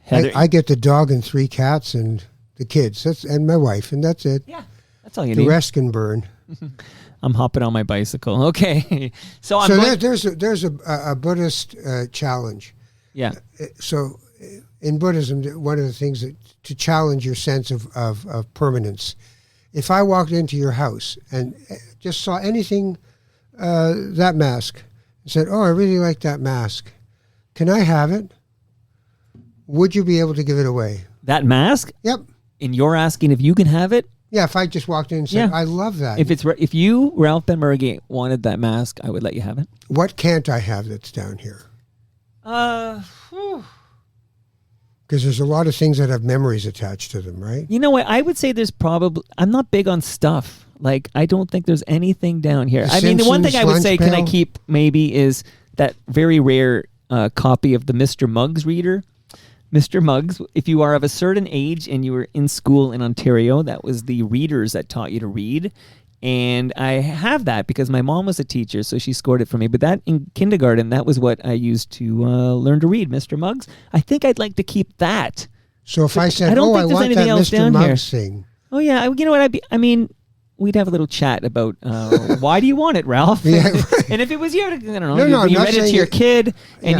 I get the dog and 3 cats and the kids, and my wife, and that's it. Yeah, that's all you need. The rest can burn. I'm hopping on my bicycle. Okay, so there's a Buddhist challenge. Yeah. So in Buddhism, one of the things to challenge your sense of permanence. If I walked into your house and just saw anything, that mask, and said, "Oh, I really like that mask. Can I have it?" Would you be able to give it away? That mask? Yep. And you're asking if you can have it? Yeah, if I just walked in and said, Yeah. I love that. If you, Ralph Benmergui, wanted that mask, I would let you have it. What can't I have that's down here? Because there's a lot of things that have memories attached to them, right? You know what? I would say there's probably... I'm not big on stuff. Like, I don't think there's anything down here. The The one thing I would Simpsons say, lunch can I pail? keep maybe, is that very rare copy of the Mr. Muggs reader. Mr. Muggs, if you are of a certain age and you were in school in Ontario, that was the readers that taught you to read. And I have that because my mom was a teacher, so she scored it for me. But that in kindergarten, that was what I used to learn to read, Mr. Muggs. I think I'd like to keep that. So if I said, I don't I think there's want anything that else Mr. down here. Muggs thing. Oh, yeah. You know what? We'd have a little chat about why do you want it, Ralph? Yeah, And if it was you, I don't know. No, I'm you not read it to saying your it- kid, and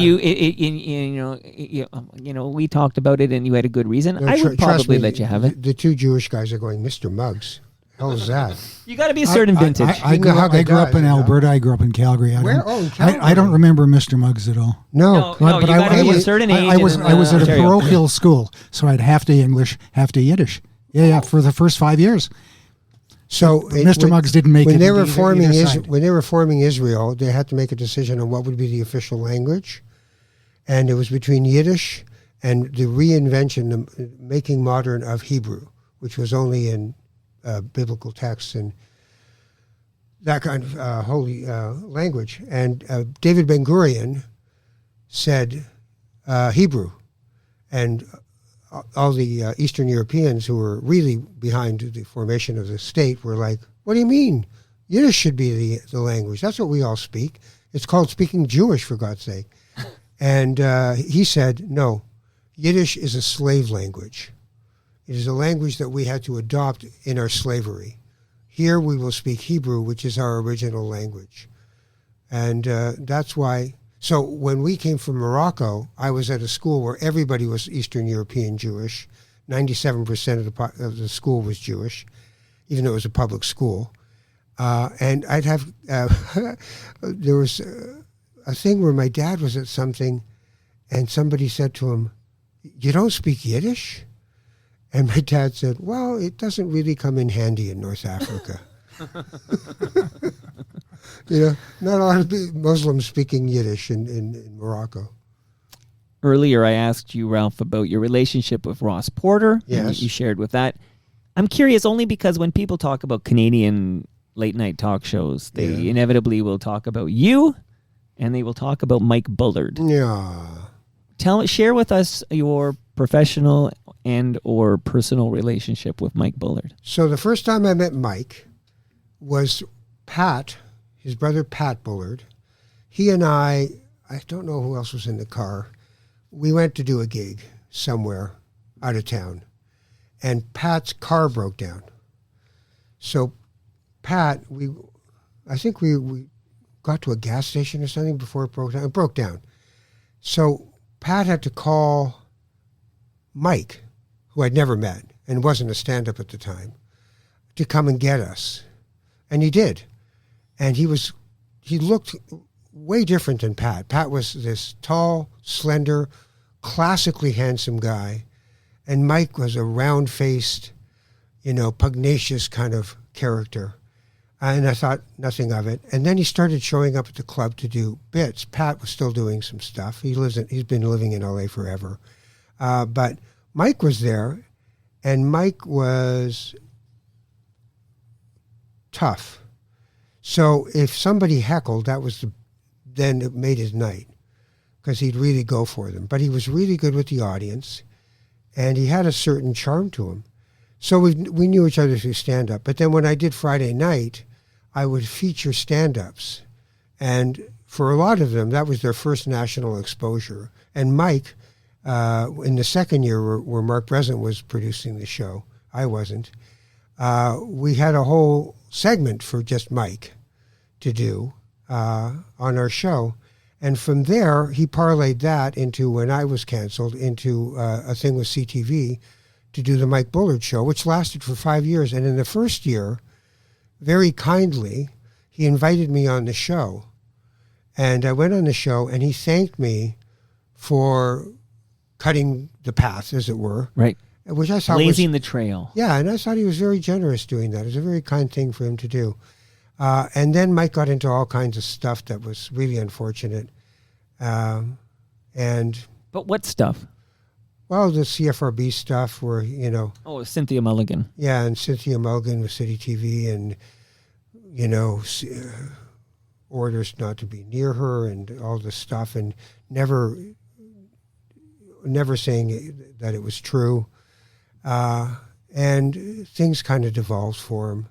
Yeah. we talked about it, and you had a good reason. No, I would trust probably me, let you have it. The 2 Jewish guys are going, Mr. Muggs. Hell is that? You got to be a certain vintage. I grew up in Alberta. I grew up in Calgary. Where? In Calgary. I don't remember Mr. Muggs at all. No. No, you got to be a certain age. I was at a Ontario. parochial school, so I had half day English, half day Yiddish. Yeah, for the first 5 years. So Mr. Muggs didn't make when it they were either forming side. when they were forming Israel, they had to make a decision on what would be the official language, and it was between Yiddish and the reinvention, the making modern of Hebrew, which was only in biblical texts and that kind of holy language. And David Ben-Gurion said Hebrew, and all the Eastern Europeans who were really behind the formation of the state were like, what do you mean? Yiddish should be the language. That's what we all speak. It's called speaking Jewish, for God's sake. And he said, no, Yiddish is a slave language. It is a language that we had to adopt in our slavery. Here we will speak Hebrew, which is our original language. And that's why... So when we came from Morocco, I was at a school where everybody was Eastern European Jewish. 97% of the school was Jewish, even though it was a public school. And I'd have... there was a thing where my dad was at something, and somebody said to him, you don't speak Yiddish? And my dad said, well, it doesn't really come in handy in North Africa. Not a lot of Muslims speaking Yiddish in Morocco. Earlier, I asked you, Ralph, about your relationship with Ross Porter. Yes. You shared with that. I'm curious only because when people talk about Canadian late-night talk shows, they inevitably will talk about you, and they will talk about Mike Bullard. Yeah. Share with us your professional and or personal relationship with Mike Bullard. So the first time I met Mike was Pat, his brother Pat Bullard. He and I don't know who else was in the car. We went to do a gig somewhere out of town, and Pat's car broke down. So Pat, I think we got to a gas station or something before it broke down. It broke down. So Pat had to call Mike, who I'd never met and wasn't a stand-up at the time, to come and get us. And he did. And he looked way different than Pat. Pat was this tall, slender, classically handsome guy. And Mike was a round-faced, pugnacious kind of character. And I thought nothing of it. And then he started showing up at the club to do bits. Pat was still doing some stuff. He's been living in LA forever. But Mike was there, and Mike was tough. So if somebody heckled, then it made his night, because he'd really go for them. But he was really good with the audience, and he had a certain charm to him. So we knew each other through stand-up. But then when I did Friday night, I would feature stand-ups. And for a lot of them, that was their first national exposure. And Mike, in the second year where Mark Breslin was producing the show, I wasn't, we had a whole segment for just Mike to do on our show. And from there, he parlayed that into, when I was canceled, into a thing with CTV to do the Mike Bullard show, which lasted for 5 years. And in the first year, very kindly, he invited me on the show. And I went on the show, and he thanked me for cutting the path, as it were. Right. Which I thought blazing the trail. Yeah, and I thought he was very generous doing that. It was a very kind thing for him to do. And then Mike got into all kinds of stuff that was really unfortunate. But what stuff? Well, the CFRB stuff where, Oh, Cynthia Mulligan. Yeah, and Cynthia Mulligan with City TV and, orders not to be near her and all this stuff, and never saying that it was true. And things kind of devolved for him.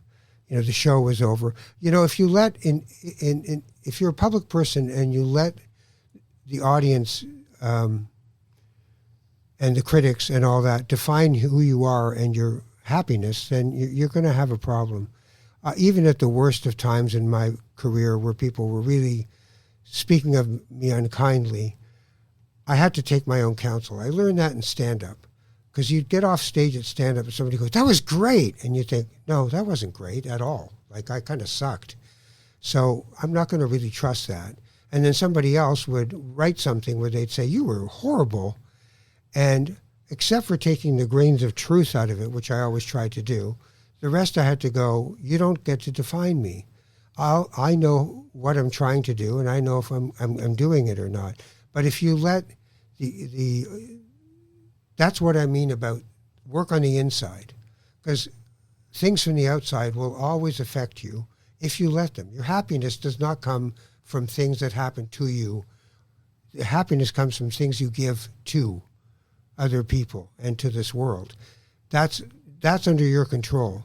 The show was over. If you let if you're a public person and you let the audience and the critics and all that define who you are and your happiness, then you're going to have a problem. Even at the worst of times in my career where people were really speaking of me unkindly, I had to take my own counsel. I learned that in stand-up, because you'd get off stage at stand-up and somebody goes, "That was great." And you think, no, that wasn't great at all. Like, I kind of sucked. So I'm not going to really trust that. And then somebody else would write something where they'd say, "You were horrible." And except for taking the grains of truth out of it, which I always try to do, the rest I had to go, you don't get to define me. I know what I'm trying to do, and I know if I'm doing it or not. But if you let that's what I mean about work on the inside, because things from the outside will always affect you if you let them. Your happiness does not come from things that happen to you. The happiness comes from things you give to other people and to this world. That's under your control.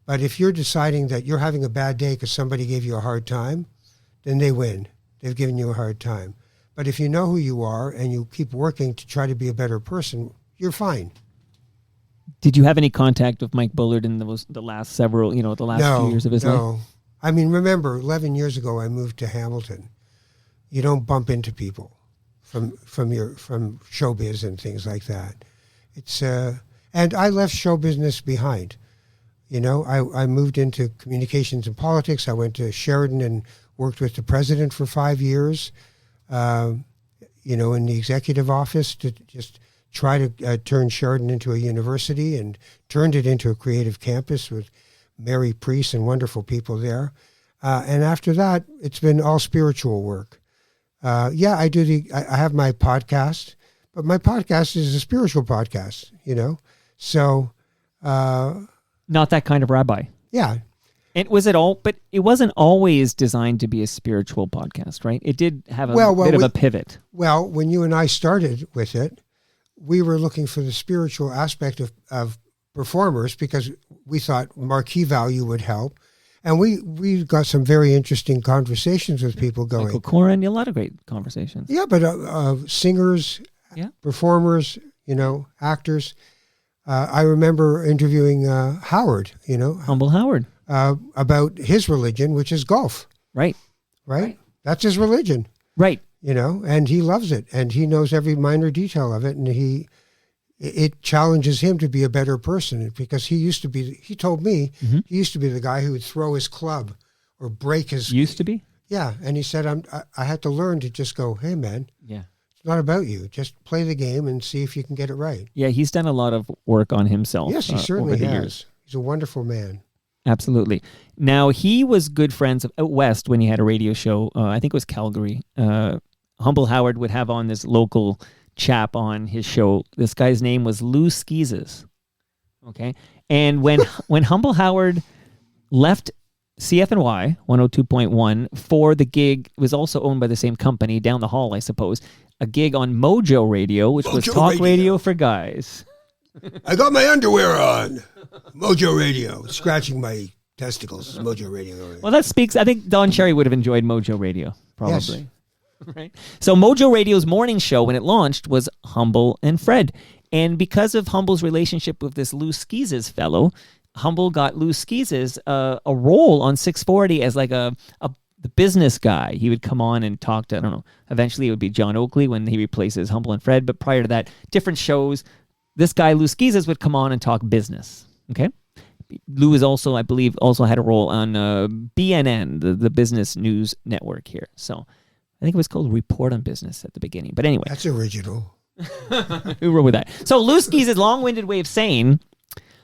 But if you're deciding that you're having a bad day because somebody gave you a hard time, then they win. They've given you a hard time. But if you know who you are and you keep working to try to be a better person, you're fine. Did you have any contact with Mike Bullard in the last several, few years of his life? No. I mean, remember, 11 years ago, I moved to Hamilton. You don't bump into people from showbiz and things like that. It's and I left show business behind. I moved into communications and politics. I went to Sheridan and worked with the president for 5 years, in the executive office to just try to turn Sheridan into a university, and turned it into a creative campus with Mary Priest and wonderful people there. And after that, it's been all spiritual work. I have my podcast, but my podcast is a spiritual podcast, So, not that kind of rabbi. Yeah. It wasn't always designed to be a spiritual podcast, right? It did have a bit of a pivot. Well, when you and I started with it, we were looking for the spiritual aspect of performers, because we thought marquee value would help. And we got some very interesting conversations with people going. Michael Koren, a lot of great conversations. Yeah, but singers, performers, actors. I remember interviewing Howard, Humble Howard. About his religion, which is golf. Right. That's his religion. Right. And he loves it, and he knows every minor detail of it, and it challenges him to be a better person, because he told me, he used to be the guy who would throw his club or break his... Used to be? Yeah, and he said, I had to learn to just go, hey, man, it's not about you. Just play the game and see if you can get it right. Yeah, he's done a lot of work on himself. Yes, he certainly has. years. He's a wonderful man. Absolutely. Now, he was good friends out west when he had a radio show. I think it was Calgary. Humble Howard would have on this local chap on his show. This guy's name was Lou Skeezes. Okay. And when Humble Howard left CFNY 102.1 for the gig, was also owned by the same company down the hall, I suppose, a gig on Mojo Radio, which was talk radio for guys. I got my underwear on. Mojo Radio. Scratching my testicles. Mojo Radio. Well, that speaks. I think Don Cherry would have enjoyed Mojo Radio, probably. Yes. Right. So Mojo Radio's morning show, when it launched, was Humble and Fred. And because of Humble's relationship with this Lou Skeezes fellow, Humble got Lou Skeezes a role on 640 as like the business guy. He would come on and talk to, I don't know, eventually it would be John Oakley when he replaces Humble and Fred. But prior to that, different shows, this guy Lou Skeezes would come on and talk business. Okay. Lou is also, I believe, also had a role on BNN, the business news network here. So I think it was called Report on Business at the beginning. But anyway. That's original. Who wrote with that? So Lou Skeezes' long-winded way of saying,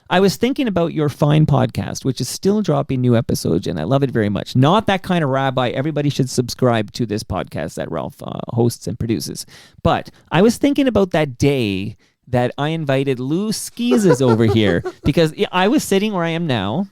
I was thinking about your fine podcast, which is still dropping new episodes, and I love it very much. Not That Kind of Rabbi. Everybody should subscribe to this podcast that Ralph hosts and produces. But I was thinking about that day that I invited Lou Skeezes over here, because I was sitting where I am now,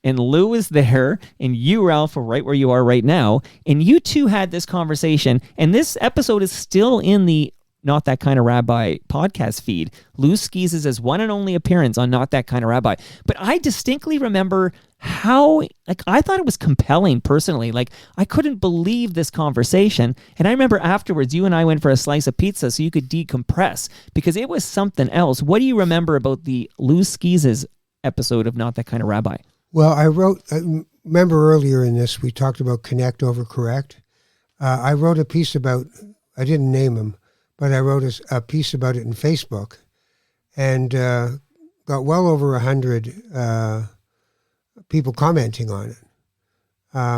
and Lou was there, and you, Ralph, are right where you are right now, and you two had this conversation, and this episode is still in the Not That Kind of Rabbi podcast feed. Lou Skeezes' one and only appearance on Not That Kind of Rabbi. But I distinctly remember how, I thought it was compelling personally. I couldn't believe this conversation. And I remember afterwards, you and I went for a slice of pizza so you could decompress, because it was something else. What do you remember about the Lou Skeezes episode of Not That Kind of Rabbi? Well, I remember earlier in this, we talked about connect over correct. I wrote a piece about, I didn't name him, but I wrote a piece about it in Facebook, and got well over 100 people commenting on it,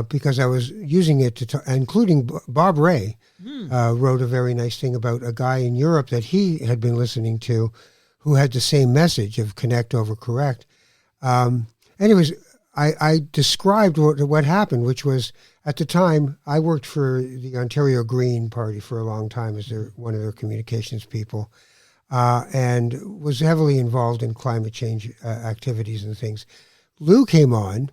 because I was using it to including Bob Ray wrote a very nice thing about a guy in Europe that he had been listening to who had the same message of connect over correct. Anyways, I described what happened, which was, at the time, I worked for the Ontario Green Party for a long time as one of their communications people, and was heavily involved in climate change activities and things. Lou came on.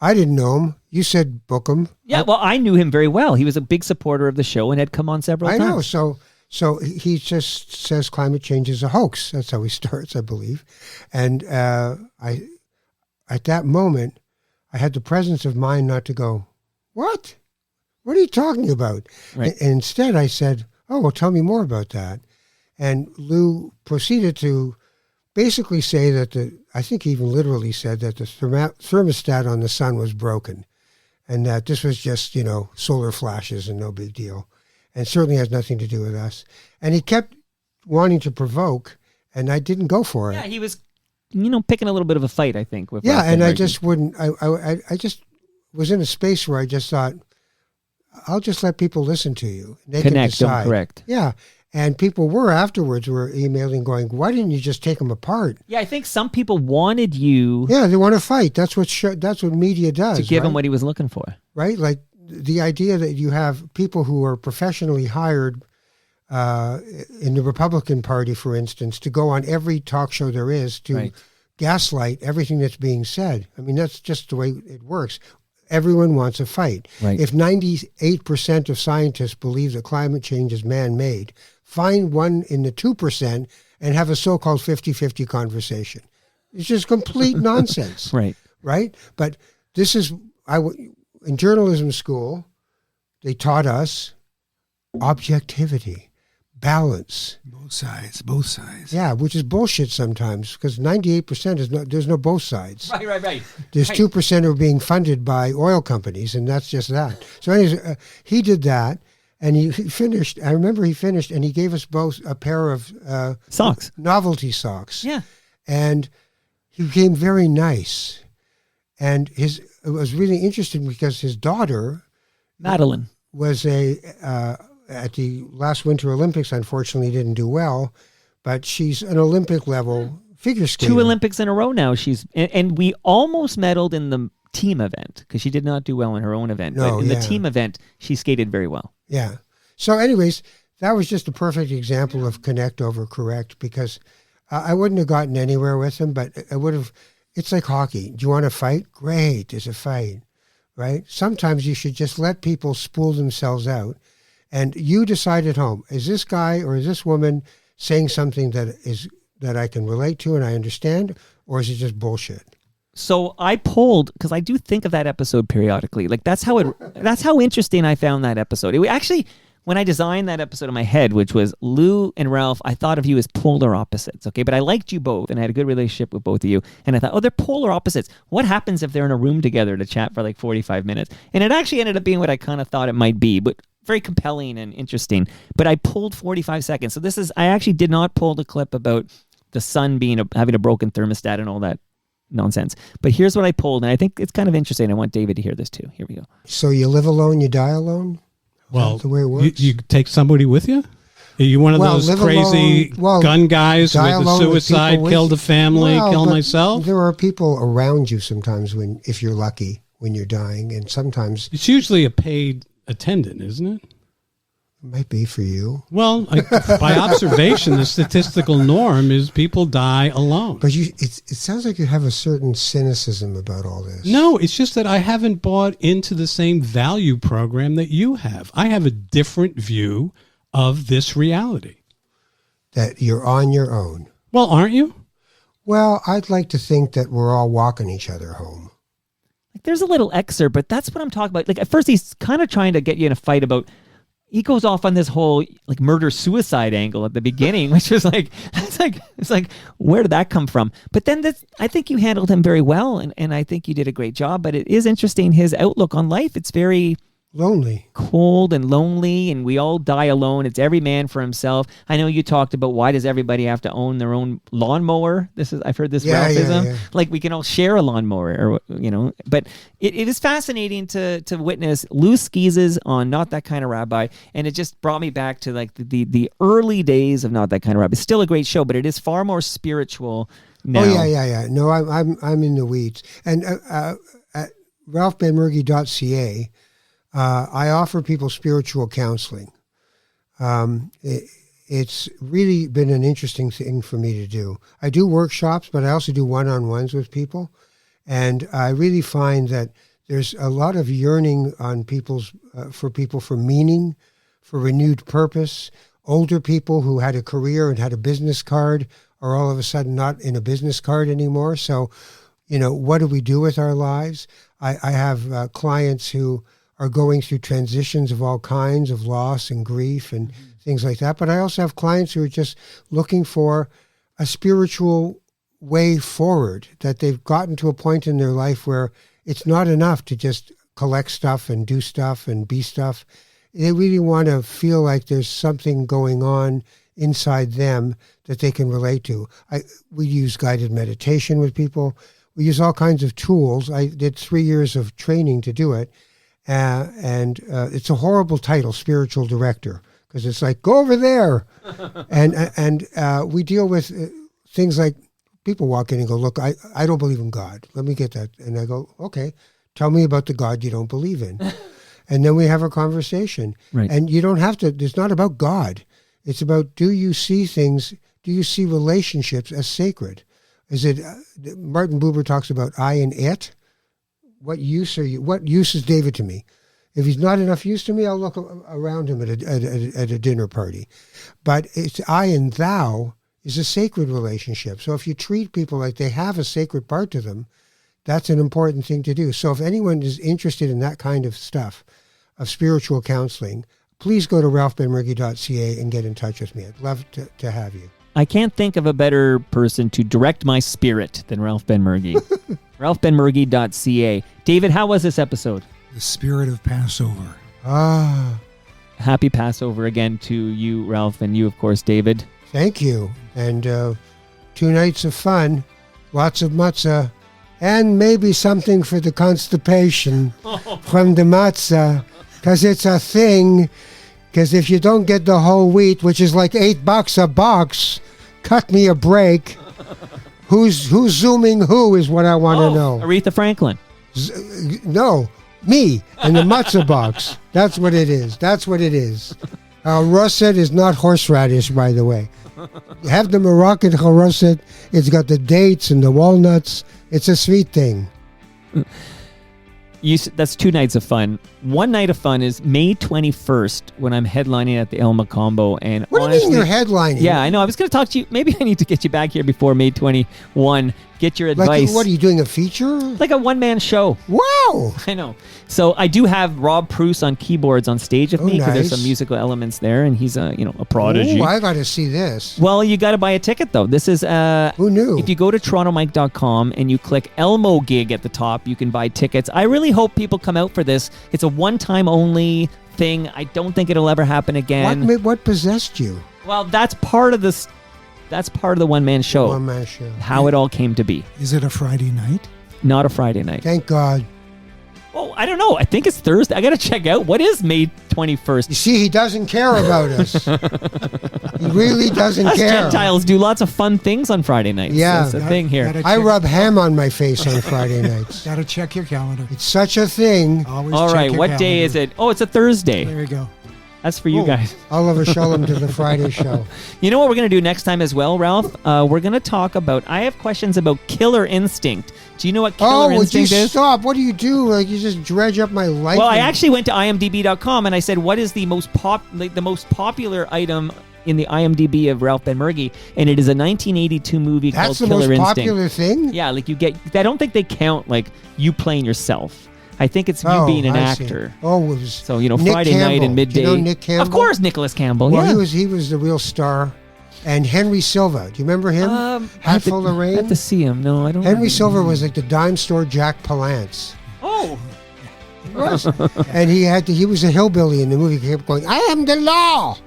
I didn't know him. You said book him. Yeah, well, I knew him very well. He was a big supporter of the show and had come on several times. I know. So he just says climate change is a hoax. That's how he starts, I believe. And at that moment, I had the presence of mind not to go, what? What are you talking about? Right. And instead, I said, oh, well, tell me more about that. And Lou proceeded to basically say that I think he even literally said that the thermostat on the sun was broken, and that this was just, solar flashes and no big deal, and certainly has nothing to do with us. And he kept wanting to provoke, and I didn't go for it. Yeah, he was, picking a little bit of a fight, I think. With yeah, Ralph and Benmergui. I just wouldn't. I just was in a space where I just thought, I'll just let people listen to you. They Connect can them, decide. correct. Yeah. And people were emailing going, why didn't you just take them apart? Yeah, I think some people wanted you Yeah, they want to fight. That's what media does. to give right? him what he was looking for. Right? Like the idea that you have people who are professionally hired in the Republican Party, for instance, to go on every talk show there is to Right. gaslight everything that's being said. I mean, that's just the way it works. Everyone wants a fight. Right. If 98% of scientists believe that climate change is man-made, find one in the 2% and have a so-called 50-50 conversation. It's just complete nonsense. Right. Right? But this is, in journalism school, they taught us objectivity, balance. Both sides. Yeah, which is bullshit sometimes, because 98% there's no both sides. Right. There's 2% are being funded by oil companies, and that's just that. So anyways, he did that, and he finished. I remember he finished, and he gave us both a pair of Socks. novelty socks. Yeah. And he became very nice. And it was really interesting because his daughter Madeline. was at the last Winter Olympics, unfortunately didn't do well, but she's an Olympic level figure skater. 2 Olympics in a row now. And we almost medaled in the team event because she did not do well in her own event. No, but in the team event, she skated very well. Yeah. So anyways, that was just a perfect example of connect over correct, because I wouldn't have gotten anywhere with him, but I would have. It's like hockey. Do you want to fight? Great, there's a fight, right? Sometimes you should just let people spool themselves out, and you decide at home, is this guy or is this woman saying something that I can relate to and I understand, or is it just bullshit? So I polled, because I do think of that episode periodically. Like that's how interesting I found that episode. It actually, when I designed that episode in my head, which was Lou and Ralph, I thought of you as polar opposites, okay? But I liked you both, and I had a good relationship with both of you. And I thought, oh, they're polar opposites. What happens if they're in a room together to chat for like 45 minutes? And it actually ended up being what I kind of thought it might be, but very compelling and interesting. But I pulled 45 seconds. So I actually did not pull the clip about the sun having a broken thermostat and all that nonsense. But here's what I pulled, and I think it's kind of interesting. I want David to hear this too. Here we go. So you live alone, you die alone? Well, the way it works? You take somebody with you? Are you one of those crazy gun guys with a suicide, killed a family, kill myself? There are people around you sometimes if you're lucky, when you're dying, and sometimes... It's usually a paid attendant, isn't it? It might be for you. Well, by observation, the statistical norm is people die alone. But it sounds like you have a certain cynicism about all this. No, it's just that I haven't bought into the same value program that you have. I have a different view of this reality. That you're on your own. Well, aren't you? Well, I'd like to think that we're all walking each other home. Like, there's a little excerpt, but that's what I'm talking about. Like, at first, he's kind of trying to get you in a fight about... He goes off on this whole like murder-suicide angle at the beginning, which is like, it's like, where did that come from? But then I think you handled him very well, and I think you did a great job. But it is interesting, his outlook on life. It's very lonely, cold and lonely, and we all die alone. It's every man for himself. I know you talked about why does everybody have to own their own lawnmower? I've heard this Ralphism. Yeah. Like we can all share a lawnmower, or But it is fascinating to witness Lou Skeezes on Not That Kind of Rabbi, and it just brought me back to like the early days of Not That Kind of Rabbi. It's still a great show, but it is far more spiritual now. Oh yeah. No, I'm in the weeds, and at ralphbenmergui.ca. I offer people spiritual counseling. It's really been an interesting thing for me to do. I do workshops, but I also do one-on-ones with people. And I really find that there's a lot of yearning on for meaning, for renewed purpose. Older people who had a career and had a business card are all of a sudden not in a business card anymore. So, what do we do with our lives? I have clients who are going through transitions of all kinds of loss and grief and things like that. But I also have clients who are just looking for a spiritual way forward, that they've gotten to a point in their life where it's not enough to just collect stuff and do stuff and be stuff. They really want to feel like there's something going on inside them that they can relate to. We use guided meditation with people. We use all kinds of tools. I did 3 years of training to do it. And it's a horrible title, spiritual director, because it's like, go over there. and we deal with things like people walk in and go, look, I don't believe in God. Let me get that. And I go, okay, tell me about the God you don't believe in. And then we have a conversation. Right. And you don't have to, it's not about God. It's about, do you see things, do you see relationships as sacred? Is it, Martin Buber talks about I and it. What use is David to me? If he's not enough use to me, I'll look around him at a dinner party. But it's I and thou is a sacred relationship. So if you treat people like they have a sacred part to them, that's an important thing to do. So if anyone is interested in that kind of stuff, of spiritual counseling, please go to ralphbenmergui.ca and get in touch with me. I'd love to have you. I can't think of a better person to direct my spirit than Ralph Benmergui. ralphbenmergui.ca. David, how was this episode? The spirit of Passover. Happy Passover again to you, Ralph, and you, of course, David. Thank you. And 2 nights of fun, lots of matzah, and maybe something for the constipation from the matzah, because it's a thing. Because if you don't get the whole wheat, which is like $8 a box, cut me a break. Who's zooming who is what I want to know. Aretha Franklin. No, me in the matzah box. That's what it is. That's what it is. Russet is not horseradish, by the way. Have the Moroccan russet. It's got the dates and the walnuts. It's a sweet thing. That's 2 nights of fun. One night of fun is May 21st when I'm headlining at the El Macombo. And what honestly, do you mean you're headlining? Yeah, I know. I was going to talk to you. Maybe I need to get you back here before May 21. Get your advice. Like, what are you doing? A feature? Like a one-man show. Wow. I know. So I do have Rob Pruce on keyboards on stage with me because there's some musical elements there, and he's a prodigy. Oh, I got to see this. Well, you got to buy a ticket though. This is who knew? If you go to torontomike.com and you click Elmo Gig at the top, you can buy tickets. I really hope people come out for this. It's a one-time only thing. I don't think it'll ever happen again. What possessed you? Well, that's part of this. That's part of the one-man show. One-man show. How it all came to be. Is it a Friday night? Not a Friday night. Thank God. Oh, I don't know. I think it's Thursday. I got to check out. What is May 21st? You see, he doesn't care about us. He really doesn't Us care. Gentiles do lots of fun things on Friday nights. Yeah. That's the thing here. I rub ham on my face on Friday nights. Got to check your calendar. It's such a thing. Always All check right. your What calendar. day is it? Oh, it's a Thursday. There you go. That's for you guys. Oliver Shalom to the Friday show. You know what we're going to do next time as well, Ralph? We're going to talk about, I have questions about Killer Instinct. Do you know what Killer would you Instinct is? stop? What do you do? Like, you just dredge up my life? Well, I actually went to imdb.com and I said, what is the most popular item in the IMDb of Ralph Benmergui? And it is a 1982 movie called That's the Killer most Instinct. popular thing? Yeah, like I don't think they count like you playing yourself. I think it's you being an I see. actor. Oh, it was So, Nick Campbell. Friday night and midday. Do you know Nick Campbell? Of course, Nicholas Campbell. Well, yeah. he was the real star. And Henry Silva. Do you remember him? Hat Full of Rain? I have to see him. No, I don't. Henry Silva was like the dime store Jack Palance. Oh. He was. And he was a hillbilly in the movie. He kept going, I am the law.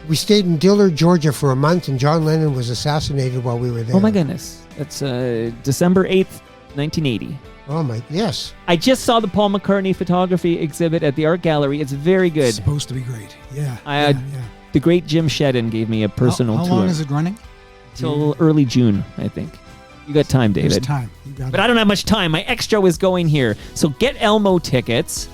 We stayed in Dillard, Georgia for a month, and John Lennon was assassinated while we were there. Oh, my goodness. That's December 8th, 1980. Oh, my, yes. I just saw the Paul McCartney photography exhibit at the art gallery. It's very good. It's supposed to be great. Yeah. The great Jim Shedden gave me a personal tour. How long is it running? Till early June, I think. You got time, David. There's time. You got But I don't have much time. My extra was going here. So get Elmo tickets.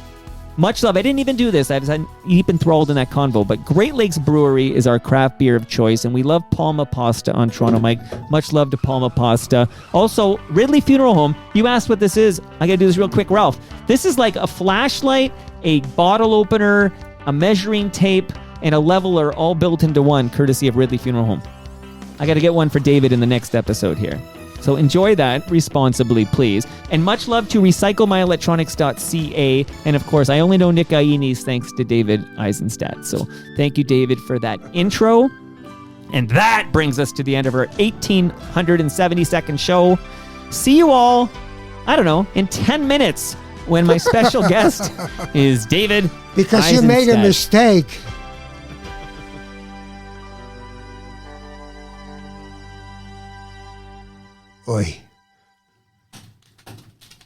Much love. I didn't even do this. I was deep enthralled in that convo. But Great Lakes Brewery is our craft beer of choice, and we love Palma Pasta on Toronto Mike. Much love to Palma Pasta. Also, Ridley Funeral Home. You asked what this is. I got to do this real quick, Ralph. This is like a flashlight, a bottle opener, a measuring tape, and a leveler all built into one, courtesy of Ridley Funeral Home. I got to get one for David in the next episode here. So enjoy that responsibly, please. And much love to recyclemyelectronics.ca. And of course, I only know Nick Ainis thanks to David Eisenstadt. So thank you, David, for that intro. And that brings us to the end of our 1,870-second show. See you all, I don't know, in 10 minutes when my special guest is David Because Eisenstadt. you made a mistake. Oi.